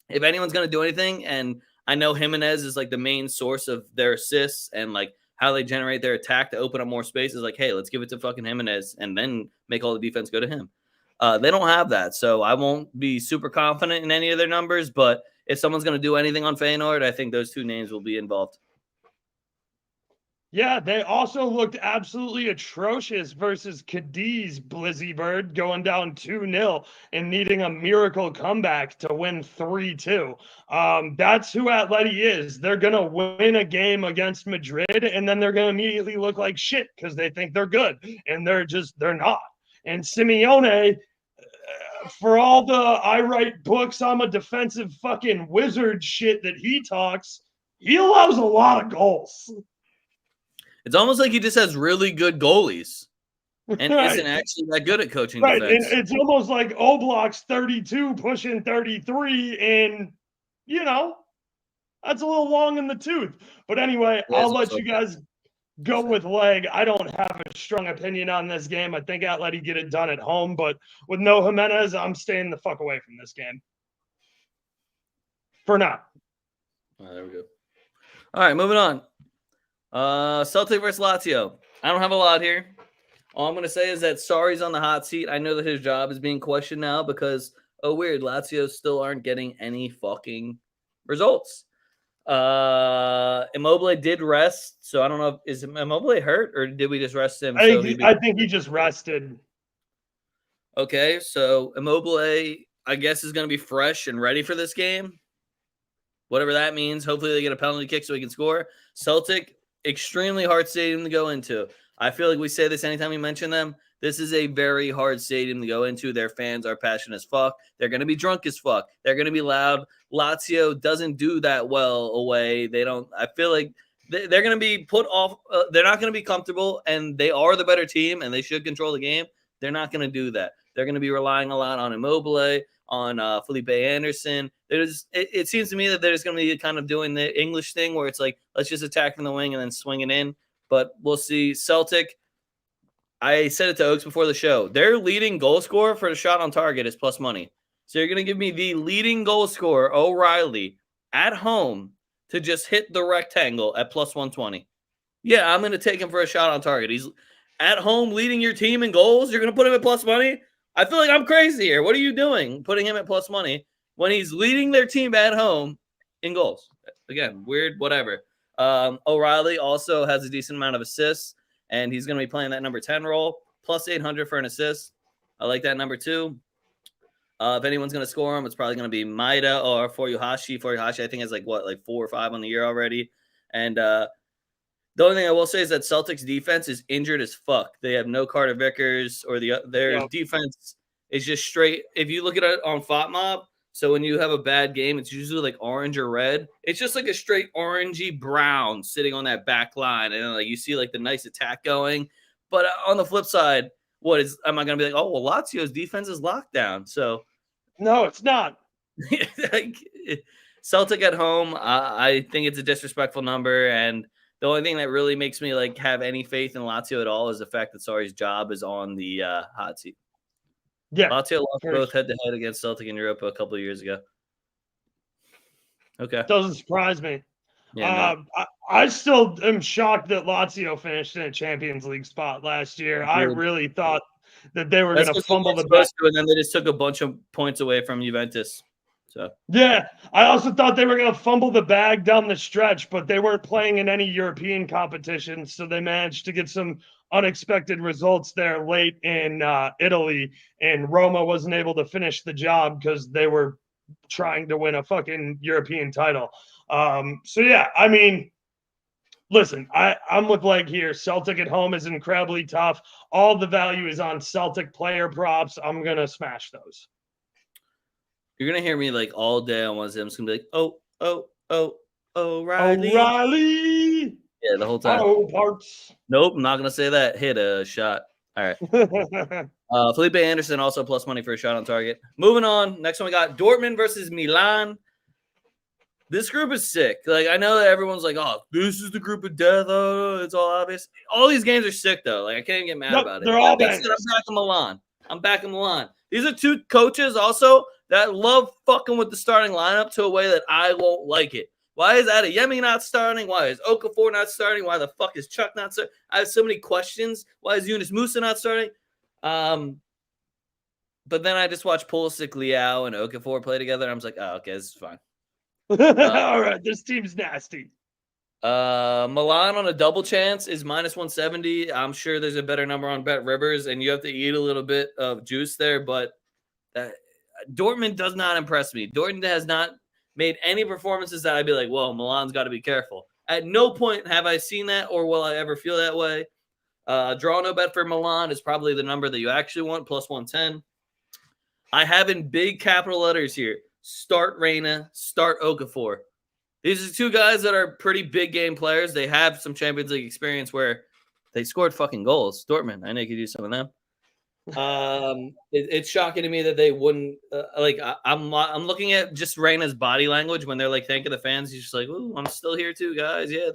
If anyone's going to do anything, and I know Jimenez is like the main source of their assists and like how they generate their attack to open up more spaces, like, hey, let's give it to fucking Jimenez and then make all the defense go to him. They don't have that, so I won't be super confident in any of their numbers, but if someone's going to do anything on Feyenoord, I think those two names will be involved. Yeah, they also looked absolutely atrocious versus Cadiz, Blizzy Bird, going down 2-0 and needing a miracle comeback to win 3-2. That's who Atleti is. They're going to win a game against Madrid, and then they're going to immediately look like shit because they think they're good, and they're not. And Simeone, for all the I write books, I'm a defensive fucking wizard shit that he talks, he allows a lot of goals. It's almost like he just has really good goalies and isn't actually that good at coaching defense. And it's almost like Oblak's 32 pushing 33, and, you know, that's a little long in the tooth. But anyway, I'll let you guys go with leg. I don't have a strong opinion on this game. I think Atleti get it done at home, but with no Jimenez, I'm staying the fuck away from this game. For now. There we go. All right, moving on. Celtic versus Lazio. I don't have a lot here. All I'm going to say is that Sarri's on the hot seat. I know that his job is being questioned now because, oh, weird, Lazio still aren't getting any fucking results. Immobile did rest, so I don't know. Is Immobile hurt, or did we just rest him? I think he just rested. Okay, so Immobile, I guess, is going to be fresh and ready for this game. Whatever that means. Hopefully they get a penalty kick so he can score. Celtic, extremely hard stadium to go into. I feel like we say this anytime we mention them. This is a very hard stadium to go into. Their fans are passionate as fuck. They're going to be drunk as fuck. They're going to be loud. Lazio doesn't do that well away. They don't. I feel like they're going to be put off. They're not going to be comfortable, and they are the better team, and they should control the game. They're not going to do that. They're going to be relying a lot on Immobile, on Felipe Anderson. It seems to me that they're just going to be kind of doing the English thing where it's like, let's just attack from the wing and then swing it in. But we'll see. Celtic, I said it to Oaks before the show. Their leading goal scorer for the shot on target is plus money. So you're going to give me the leading goal scorer, O'Reilly, at home to just hit the rectangle at plus 120. Yeah, I'm going to take him for a shot on target. He's at home leading your team in goals. You're going to put him at plus money? I feel like I'm crazy here. What are you doing putting him at plus money when he's leading their team at home in goals? Again, weird, whatever. O'Reilly also has a decent amount of assists, and he's going to be playing that number 10 role, plus 800 for an assist. I like that number 2. If anyone's going to score him, it's probably going to be Maeda or Furuhashi. Furuhashi, I think, has like 4 or 5 on the year already. And the only thing I will say is that Celtics defense is injured as fuck. They have no Carter Vickers, or their defense is just straight. If you look at it on FOTMob, so when you have a bad game, it's usually like orange or red. It's just like a straight orangey brown sitting on that back line. And then like you see like the nice attack going. But on the flip side, am I going to be like, oh, well, Lazio's defense is locked down. So no, it's not. Celtic at home, I think it's a disrespectful number. And the only thing that really makes me like have any faith in Lazio at all is the fact that Sarri's job is on the hot seat. Yeah, Lazio lost both head-to-head against Celtic in Europe a couple of years ago. Okay. Doesn't surprise me. Yeah, I still am shocked that Lazio finished in a Champions League spot last year. I really thought that they were going to fumble the bag. And then they just took a bunch of points away from Juventus. So yeah, I also thought they were going to fumble the bag down the stretch, but they weren't playing in any European competition, so they managed to get some unexpected results there late in Italy, and Roma wasn't able to finish the job because they were trying to win a fucking European title. So yeah, I mean, listen, I'm with Leg here. Celtic at home is incredibly tough. All the value is on Celtic player props. I'm going to smash those. You're going to hear me like all day on Wednesday. I'm just going to be like, O'Reilly. O'Reilly. Yeah, the whole time. Oh, parts. Nope, I'm not going to say that. Hit a shot. All right. Felipe Anderson also plus money for a shot on target. Moving on. Next one we got Dortmund versus Milan. This group is sick. Like, I know that everyone's like, oh, this is the group of death. Oh, it's all obvious. All these games are sick, though. Like, I can't even get mad about it. They're all bad. I'm back in Milan. These are two coaches also that love fucking with the starting lineup to a way that I won't like it. Why is Adeyemi not starting? Why is Okafor not starting? Why the fuck is Chuck not starting? I have so many questions. Why is Yunus Musa not starting? But then I just watched Pulisic, Leao, and Okafor play together. And I was like, oh, okay, this is fine. All right, this team's nasty. Milan on a double chance is minus 170. I'm sure there's a better number on Bet Rivers, and you have to eat a little bit of juice there. But Dortmund does not impress me. Dortmund has not made any performances that I'd be like, well, Milan's got to be careful. At no point have I seen that, or will I ever feel that way. Draw no bet for Milan is probably the number that you actually want, plus 110. I have in big capital letters here, start Reina, start Okafor. These are two guys that are pretty big game players. They have some Champions League experience where they scored fucking goals. Dortmund, I know you could do some of them. It's shocking to me that they wouldn't I'm looking at just Reina's body language when they're like thanking the fans. He's just like, "Ooh, I'm still here too, guys. Yeah,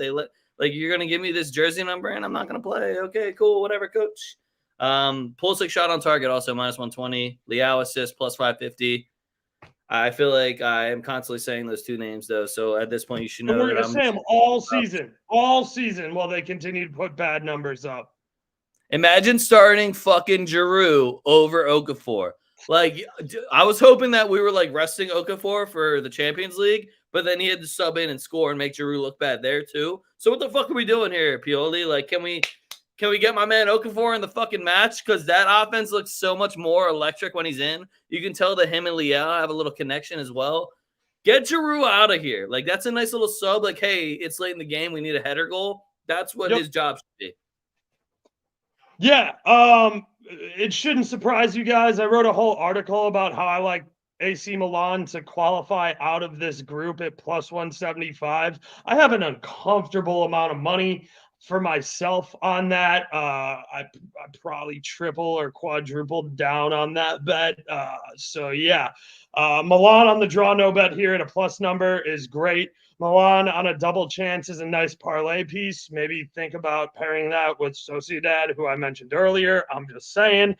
you're gonna give me this jersey number and I'm not gonna play. Okay, cool, whatever, coach." Pulisic shot on target also minus 120. Leao assist plus 550. I feel like I am constantly saying those two names though, so at this point you should know we're gonna say them all season while they continue to put bad numbers up. Imagine starting fucking Giroud over Okafor. Like, I was hoping that we were like resting Okafor for the Champions League, but then he had to sub in and score and make Giroud look bad there too. So what the fuck are we doing here, Pioli? Like, can we get my man Okafor in the fucking match? Because that offense looks so much more electric when he's in. You can tell that him and Leao have a little connection as well. Get Giroud out of here. Like, that's a nice little sub. Like, hey, it's late in the game. We need a header goal. That's what his job should be. Yeah, it shouldn't surprise you guys. I wrote a whole article about how I like AC Milan to qualify out of this group at plus 175. I have an uncomfortable amount of money. for myself on that. I probably triple or quadrupled down on that bet. So yeah, Milan on the draw no bet here at a plus number is great. Milan on a double chance is a nice parlay piece. Maybe think about pairing that with Sociedad, who I mentioned earlier. I'm just saying.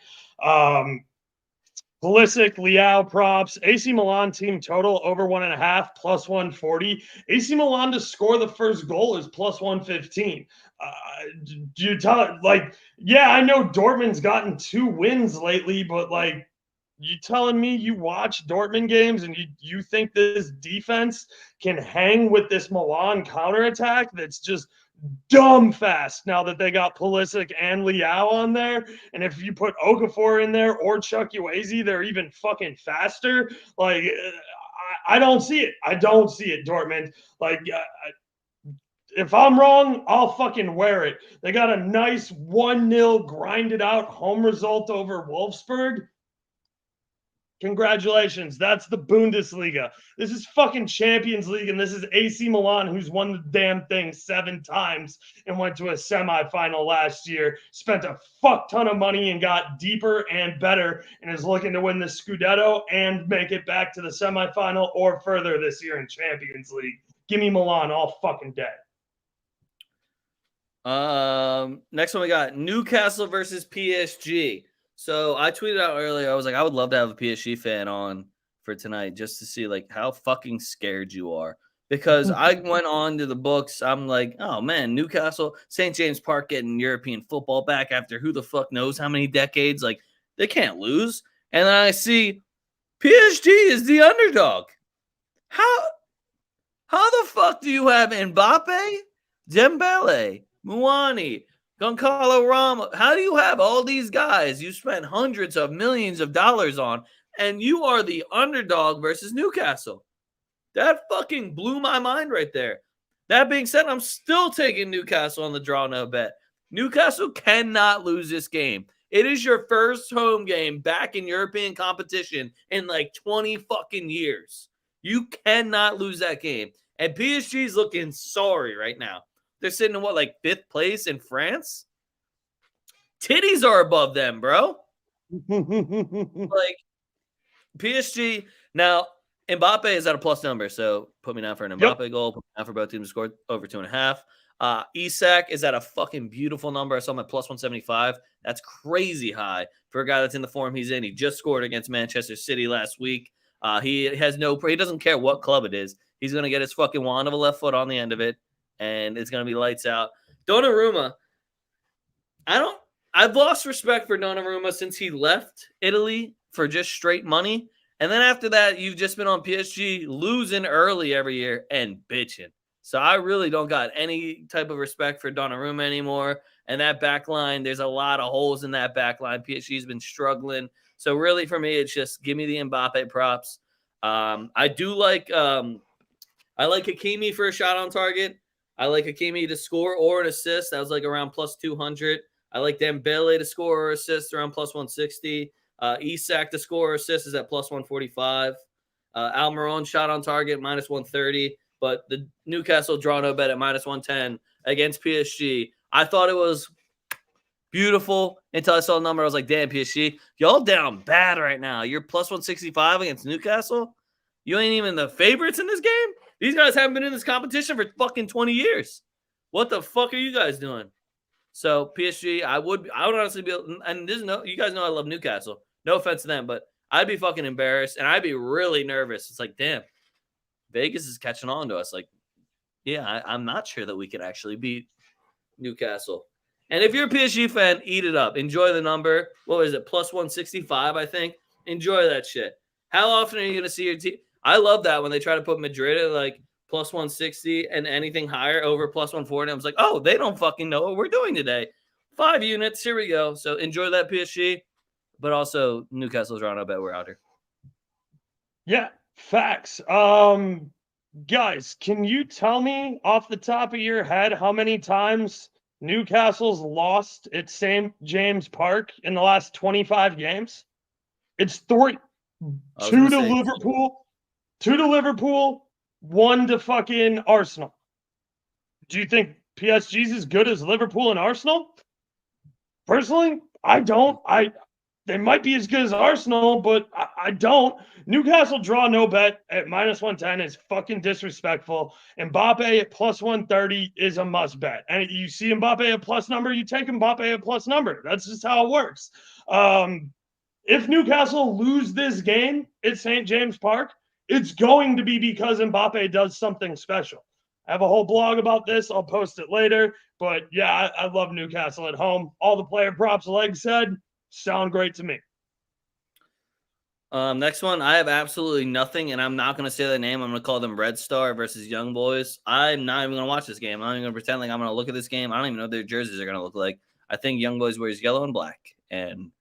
Pulisic, Leao props, AC Milan team total over 1.5 plus 140. AC Milan to score the first goal is plus 115. Do you tell yeah, I know Dortmund's gotten 2 wins lately, but you telling me you watch Dortmund games and you think this defense can hang with this Milan counterattack that's just dumb fast now that they got Pulisic and Leao on there? And if you put Okafor in there or Chuck Ueze, they're even fucking faster. I don't see it. I don't see it, Dortmund. If I'm wrong, I'll fucking wear it. They got a nice 1-0 grinded out home result over Wolfsburg. Congratulations. That's the Bundesliga. This is fucking Champions League, and this is AC Milan, who's won the damn thing 7 times and went to a semifinal last year, spent a fuck ton of money and got deeper and better, and is looking to win the Scudetto and make it back to the semifinal or further this year in Champions League. Give me Milan all fucking day. Next one we got Newcastle versus PSG. So I tweeted out earlier, I was like, I would love to have a PSG fan on for tonight just to see how fucking scared you are. Because I went on to the books. I'm like, oh man, Newcastle, St. James Park getting European football back after who the fuck knows how many decades. They can't lose. And then I see PSG is the underdog. How the fuck do you have Mbappe, Dembele, Muani, Goncalo Ramos? How do you have all these guys you spent hundreds of millions of dollars on, and you are the underdog versus Newcastle? That fucking blew my mind right there. That being said, I'm still taking Newcastle on the draw no bet. Newcastle cannot lose this game. It is your first home game back in European competition in 20 fucking years. You cannot lose that game. And PSG is looking sorry right now. They're sitting in 5th place in France? Titties are above them, bro. PSG. Now, Mbappe is at a plus number, so put me down for an Mbappe goal. Put me down for both teams to score over 2.5. Isak is at a fucking beautiful number. I saw him at plus 175. That's crazy high for a guy that's in the form he's in. He just scored against Manchester City last week. He doesn't care what club it is. He's going to get his fucking wand of a left foot on the end of it, and it's going to be lights out. Donnarumma, I've lost respect for Donnarumma since he left Italy for just straight money. And then after that, you've just been on PSG losing early every year and bitching. So I really don't got any type of respect for Donnarumma anymore. And that back line, there's a lot of holes in that back line. PSG's been struggling. So really for me, it's just give me the Mbappe props. I do like Hakimi for a shot on target. I like Hakimi to score or an assist. That was around plus 200. I like Dembele to score or assist around plus 160. Isak to score or assist is at plus 145. Almiron shot on target minus 130. But the Newcastle draw no bet at minus 110 against PSG. I thought it was beautiful until I saw the number. I was like, damn, PSG, y'all down bad right now. You're plus 165 against Newcastle. You ain't even the favorites in this game. These guys haven't been in this competition for fucking 20 years. What the fuck are you guys doing? So PSG, I would honestly be, and you guys know I love Newcastle. No offense to them, but I'd be fucking embarrassed and I'd be really nervous. It's like, damn, Vegas is catching on to us. I'm not sure that we could actually beat Newcastle. And if you're a PSG fan, eat it up. Enjoy the number. What was it? Plus 165, I think. Enjoy that shit. How often are you going to see your team? I love that when they try to put Madrid at plus 160 and anything higher over plus 140. I was like, oh, they don't fucking know what we're doing today. 5 units. Here we go. So enjoy that PSG. But also Newcastle's drawn. I bet we're out here. Yeah, facts. Guys, can you tell me off the top of your head how many times Newcastle's lost at St. James Park in the last 25 games? It's 3. 2 to Liverpool. 2 to Liverpool. 1 to fucking Arsenal. Do you think PSG's as good as Liverpool and Arsenal? Personally, I don't. They might be as good as Arsenal, but I don't. Newcastle draw no bet at -110 is fucking disrespectful. Mbappe at +130 is a must bet. And you see Mbappe at plus number, you take Mbappe at plus number. That's just how it works. If Newcastle lose this game at St. James Park, it's going to be because Mbappe does something special. I have a whole blog about this. I'll post it later. But yeah, I love Newcastle at home. All the player props, Leg said, sound great to me. Next one, I have absolutely nothing, and I'm not going to say the name. I'm going to call them Red Star versus Young Boys. I'm not even going to watch this game. I'm not even going to pretend like I'm going to look at this game. I don't even know what their jerseys are going to look like. I think Young Boys wears yellow and black, and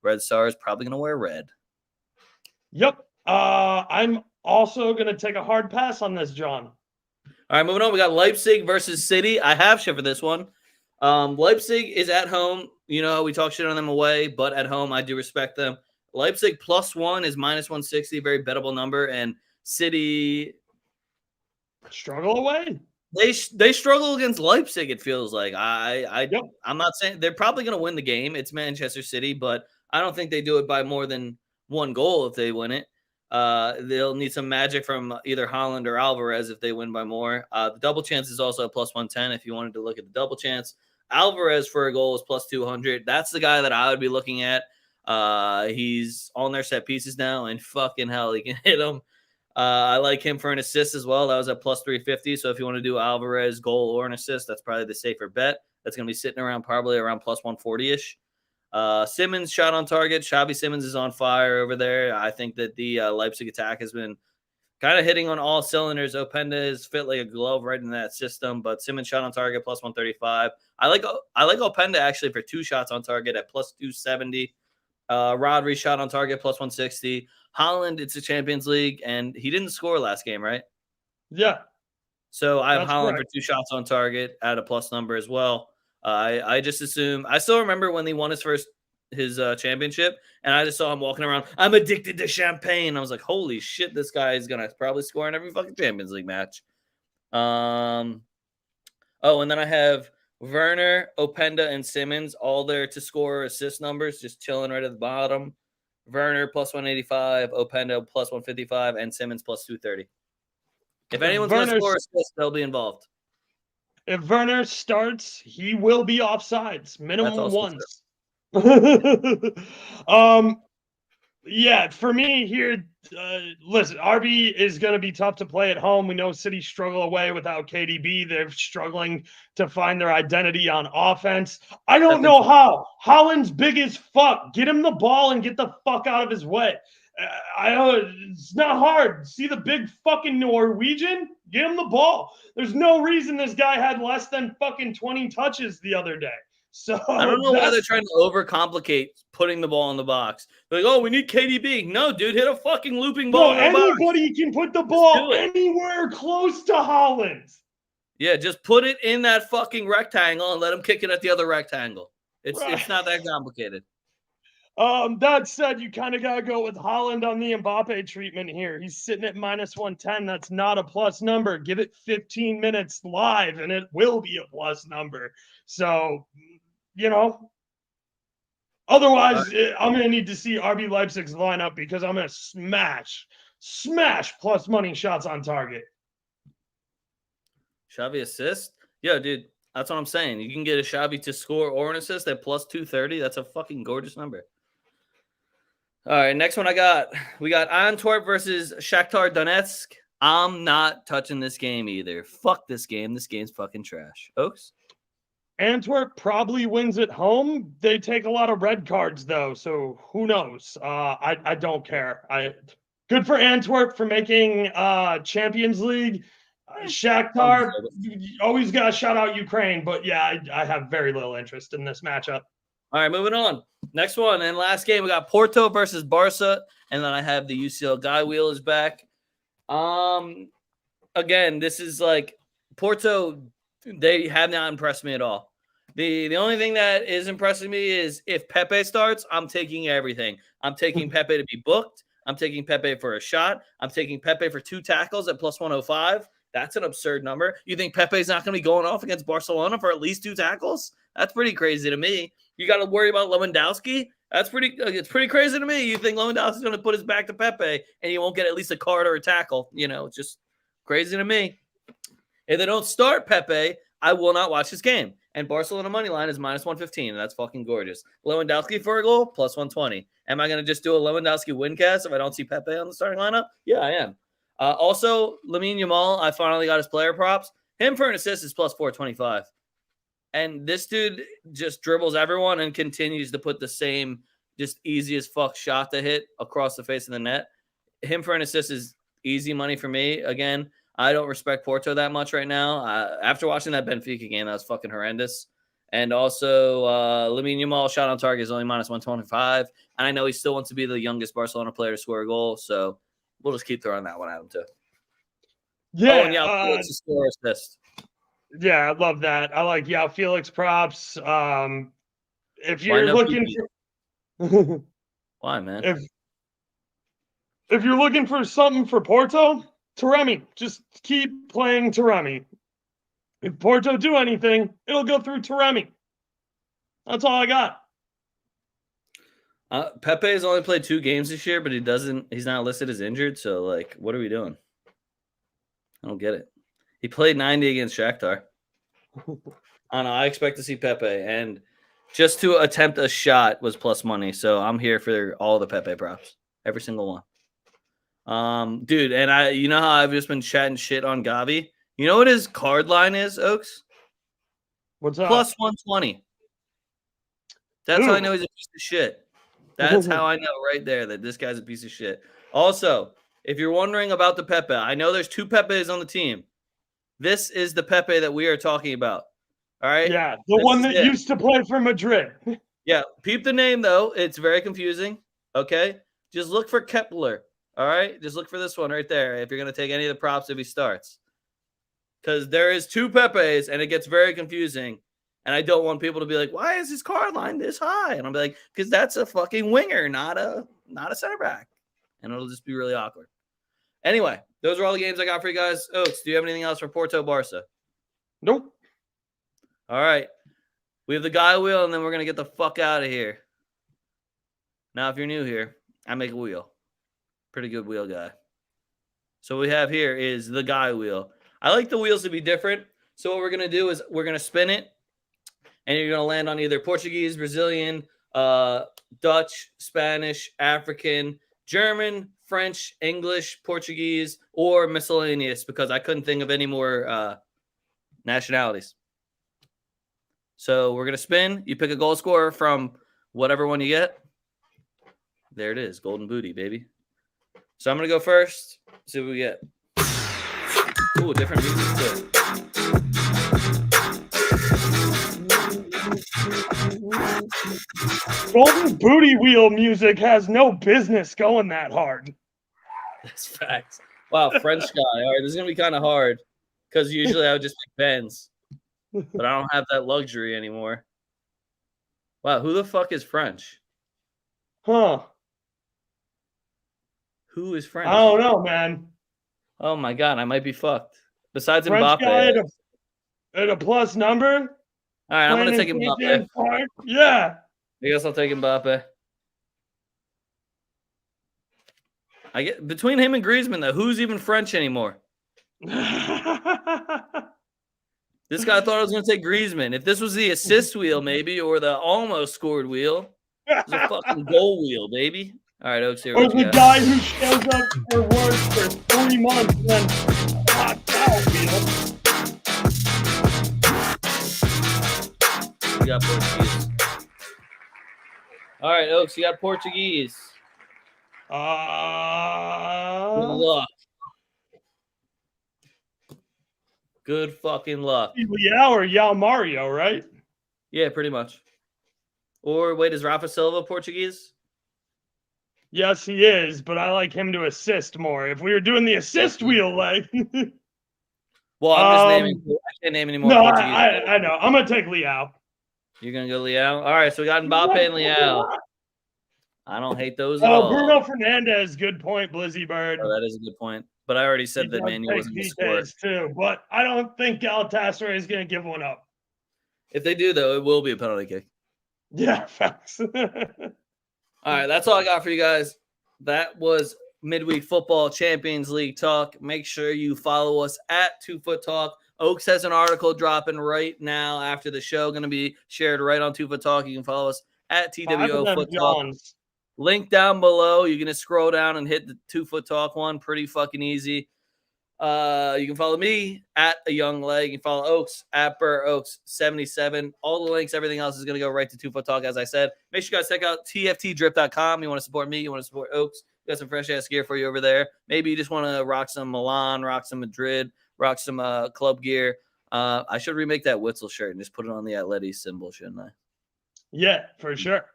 Red Star is probably going to wear red. Yep. I'm also going to take a hard pass on this, John. All right, moving on. We got Leipzig versus City. I have shit for this one. Leipzig is at home. You know, we talk shit on them away, but at home, I do respect them. Leipzig +1 is -160, very bettable number, and City struggle away. They struggle against Leipzig. It feels like I'm not saying they're probably going to win the game. It's Manchester City, but I don't think they do it by more than one goal if they win it. They'll need some magic from either Haaland or Alvarez if they win by more. The double chance is also a +110 if you wanted to look at the double chance. Alvarez for a goal is +200. That's the guy that I would be looking at. He's on their set pieces now, and fucking hell, he can hit them. I like him for an assist as well. That was at +350. So if you want to do Alvarez goal or an assist, that's probably the safer bet. That's going to be sitting around probably around +140-ish. Simmons shot on target. Xavi Simmons is on fire over there. I think that the Leipzig attack has been kind of hitting on all cylinders. Openda is fit like a glove right in that system, but Simmons shot on target +135. I like Openda actually for 2 shots on target at +270. Rodri shot on target +160. Haaland, it's a Champions League, and he didn't score last game, right? Yeah. So I have Haaland for 2 shots on target at a plus number as well. I just assume – I still remember when he won his championship, and I just saw him walking around. I'm addicted to champagne. I was like, holy shit, this guy is going to probably score in every fucking Champions League match. And then I have Werner, Openda, and Simmons, all there to score assist numbers, just chilling right at the bottom. Werner +185, Openda +155, and Simmons +230. If anyone's going to score assists, they'll be involved. If Werner starts, he will be offsides, minimum once. Yeah, for me here, listen, RB is going to be tough to play at home. We know City struggle away without KDB. They're struggling to find their identity on offense. I don't know how. Haaland's big as fuck. Get him the ball and get the fuck out of his way. It's not hard. See the big fucking Norwegian? Get him the ball. There's no reason this guy had less than fucking 20 touches the other day. So I don't know why they're trying to overcomplicate putting the ball in the box. They're like, oh, we need KDB. No, dude, hit a fucking looping ball. No, anybody can put the ball anywhere close to Haaland. Yeah, just put it in that fucking rectangle and let him kick it at the other rectangle. It's not that complicated. That said, you kind of got to go with Haaland on the Mbappe treatment here. He's sitting at -110. That's not a plus number. Give it 15 minutes live, and it will be a plus number. So, you know, otherwise, I'm going to need to see RB Leipzig's lineup because I'm going to smash plus money shots on target. Xavi assist? Yo, dude, that's what I'm saying. You can get a Xavi to score or an assist at +230. That's a fucking gorgeous number. All right, next one we got Antwerp versus Shakhtar Donetsk. I'm not touching this game either. Fuck this game. This game's fucking trash. Oaks? Antwerp probably wins at home. They take a lot of red cards, though, so who knows? I don't care. Good for Antwerp for making Champions League. Shakhtar, always got to shout out Ukraine, but yeah, I have very little interest in this matchup. All right, moving on. Next one and last game, we got Porto versus Barca, and then I have the UCL Wheel is back. Again, this is like Porto. They have not impressed me at all. The only thing that is impressing me is if Pepe starts, I'm taking everything. I'm taking Pepe to be booked. I'm taking Pepe for a shot. I'm taking Pepe for 2 tackles at +105. That's an absurd number. You think Pepe's not going to be going off against Barcelona for at least 2 tackles? That's pretty crazy to me. You got to worry about Lewandowski? It's pretty crazy to me. You think Lewandowski's going to put his back to Pepe and he won't get at least a card or a tackle? It's just crazy to me. If they don't start Pepe, I will not watch this game. And Barcelona money line is -115, and that's fucking gorgeous. Lewandowski for a goal, +120. Am I going to just do a Lewandowski win cast if I don't see Pepe on the starting lineup? Yeah, I am. Also, Lamine Yamal, I finally got his player props. Him for an assist is +425. And this dude just dribbles everyone and continues to put the same just easy as fuck shot to hit across the face of the net. Him for an assist is easy money for me. Again, I don't respect Porto that much right now. After watching that Benfica game, that was fucking horrendous. And also, Lamine Yamal shot on target is only -125. And I know he still wants to be the youngest Barcelona player to score a goal. So we'll just keep throwing that one at him too. Yeah. Oh, and yeah, to score assist. Yeah, I love that. I like Felix props. If you're looking for why, man? If you're looking for something for Porto, Taremi. Just keep playing Taremi. If Porto do anything, it'll go through Taremi. That's all I got. Pepe has only played 2 games this year, but he's not listed as injured. So, like, what are we doing? I don't get it. He played 90 against Shakhtar. I don't know. I expect to see Pepe. And just to attempt a shot was plus money. So I'm here for all the Pepe props. Every single one. Dude, and you know how I've just been chatting shit on Gavi? You know what his card line is, Oaks? What's up? +120. That's how I know he's a piece of shit. That's how I know right there that this guy's a piece of shit. Also, if you're wondering about the Pepe, I know there's 2 Pepes on the team. This is the Pepe that we are talking about. All right? Yeah, the one that used to play for Madrid. Yeah, peep the name, though. It's very confusing. Okay? Just look for Kepler. All right? Just look for this one right there if you're going to take any of the props if he starts. Because there is 2 Pepes, and it gets very confusing. And I don't want people to be like, why is his card line this high? And I'll be like, because that's a fucking winger, not a center back. And it'll just be really awkward. Anyway, those are all the games I got for you guys. Oaks, do you have anything else for Porto Barca? Nope. All right. We have the guy wheel, and then we're going to get the fuck out of here. Now, if you're new here, I make a wheel. Pretty good wheel guy. So what we have here is the guy wheel. I like the wheels to be different. So what we're going to do is we're going to spin it, and you're going to land on either Portuguese, Brazilian, Dutch, Spanish, African, German, French, English, Portuguese, or miscellaneous because I couldn't think of any more nationalities. So we're going to spin. You pick a goal scorer from whatever one you get. There it is. Golden booty, baby. So I'm going to go first. See what we get. Ooh, different music too. Golden booty wheel music has no business going that hard. That's facts. Wow, French guy. All right, this is going to be kind of hard because usually I would just pick Benz. But I don't have that luxury anymore. Wow, who the fuck is French? Huh. Who is French? I don't know, man. Oh, my God. I might be fucked. Besides French Mbappe. Guy at a plus number? All right, I'm going to take Mbappe. Yeah. I guess I'll take Mbappe. I get between him and Griezmann, though, who's even French anymore? This guy thought I was going to take Griezmann. If this was the assist wheel, maybe, or the almost scored wheel, it's a fucking goal wheel, baby. All right, Oaks, here. Or the guy who shows up for work for 3 months and then knocked out wheel. You got Portuguese. All right, Oaks, you got Portuguese. Good luck. Good fucking luck. Leao or Yao Mario, right? Yeah, pretty much. Or wait, is Rafa Silva Portuguese? Yes, he is, but I like him to assist more. If we were doing the assist wheel, like. Well, I'm just naming. I can't name any more. No, Portuguese I know. I'm gonna take Leao. You're gonna go Leao. All right, so we got Mbappe and Leao. I don't hate those at all. Bruno Fernandes, good point, Blizzy Bird. Oh, that is a good point. But I already He said that does Manu take wasn't going to score. Vites too, but I don't think Galatasaray is going to give one up. If they do, though, it will be a penalty kick. Yeah, facts. All right, that's all I got for you guys. That was Midweek Football Champions League talk. Make sure you follow us at TwoFootTalk. Oaks has an article dropping right now after the show, going to be shared right on TwoFootTalk. You can follow us at TWO Foottalk. Link down below. You're going to scroll down and hit the TwoFootTalk one. Pretty fucking easy. You can follow me at A Young Leg. You can follow Oaks at BurrOaks77. All the links, everything else is going to go right to TwoFootTalk, as I said. Make sure you guys check out tftdrip.com. You want to support me, you want to support Oaks. We got some fresh ass gear for you over there. Maybe you just want to rock some Milan, rock some Madrid, rock some club gear. I should remake that Witzel shirt and just put it on the Atleti symbol, shouldn't I? Yeah, for sure.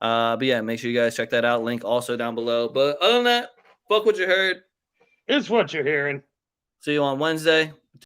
But yeah, make sure you guys check that out. Link also down below. But other than that, fuck what you heard. It's what you're hearing. See you on Wednesday.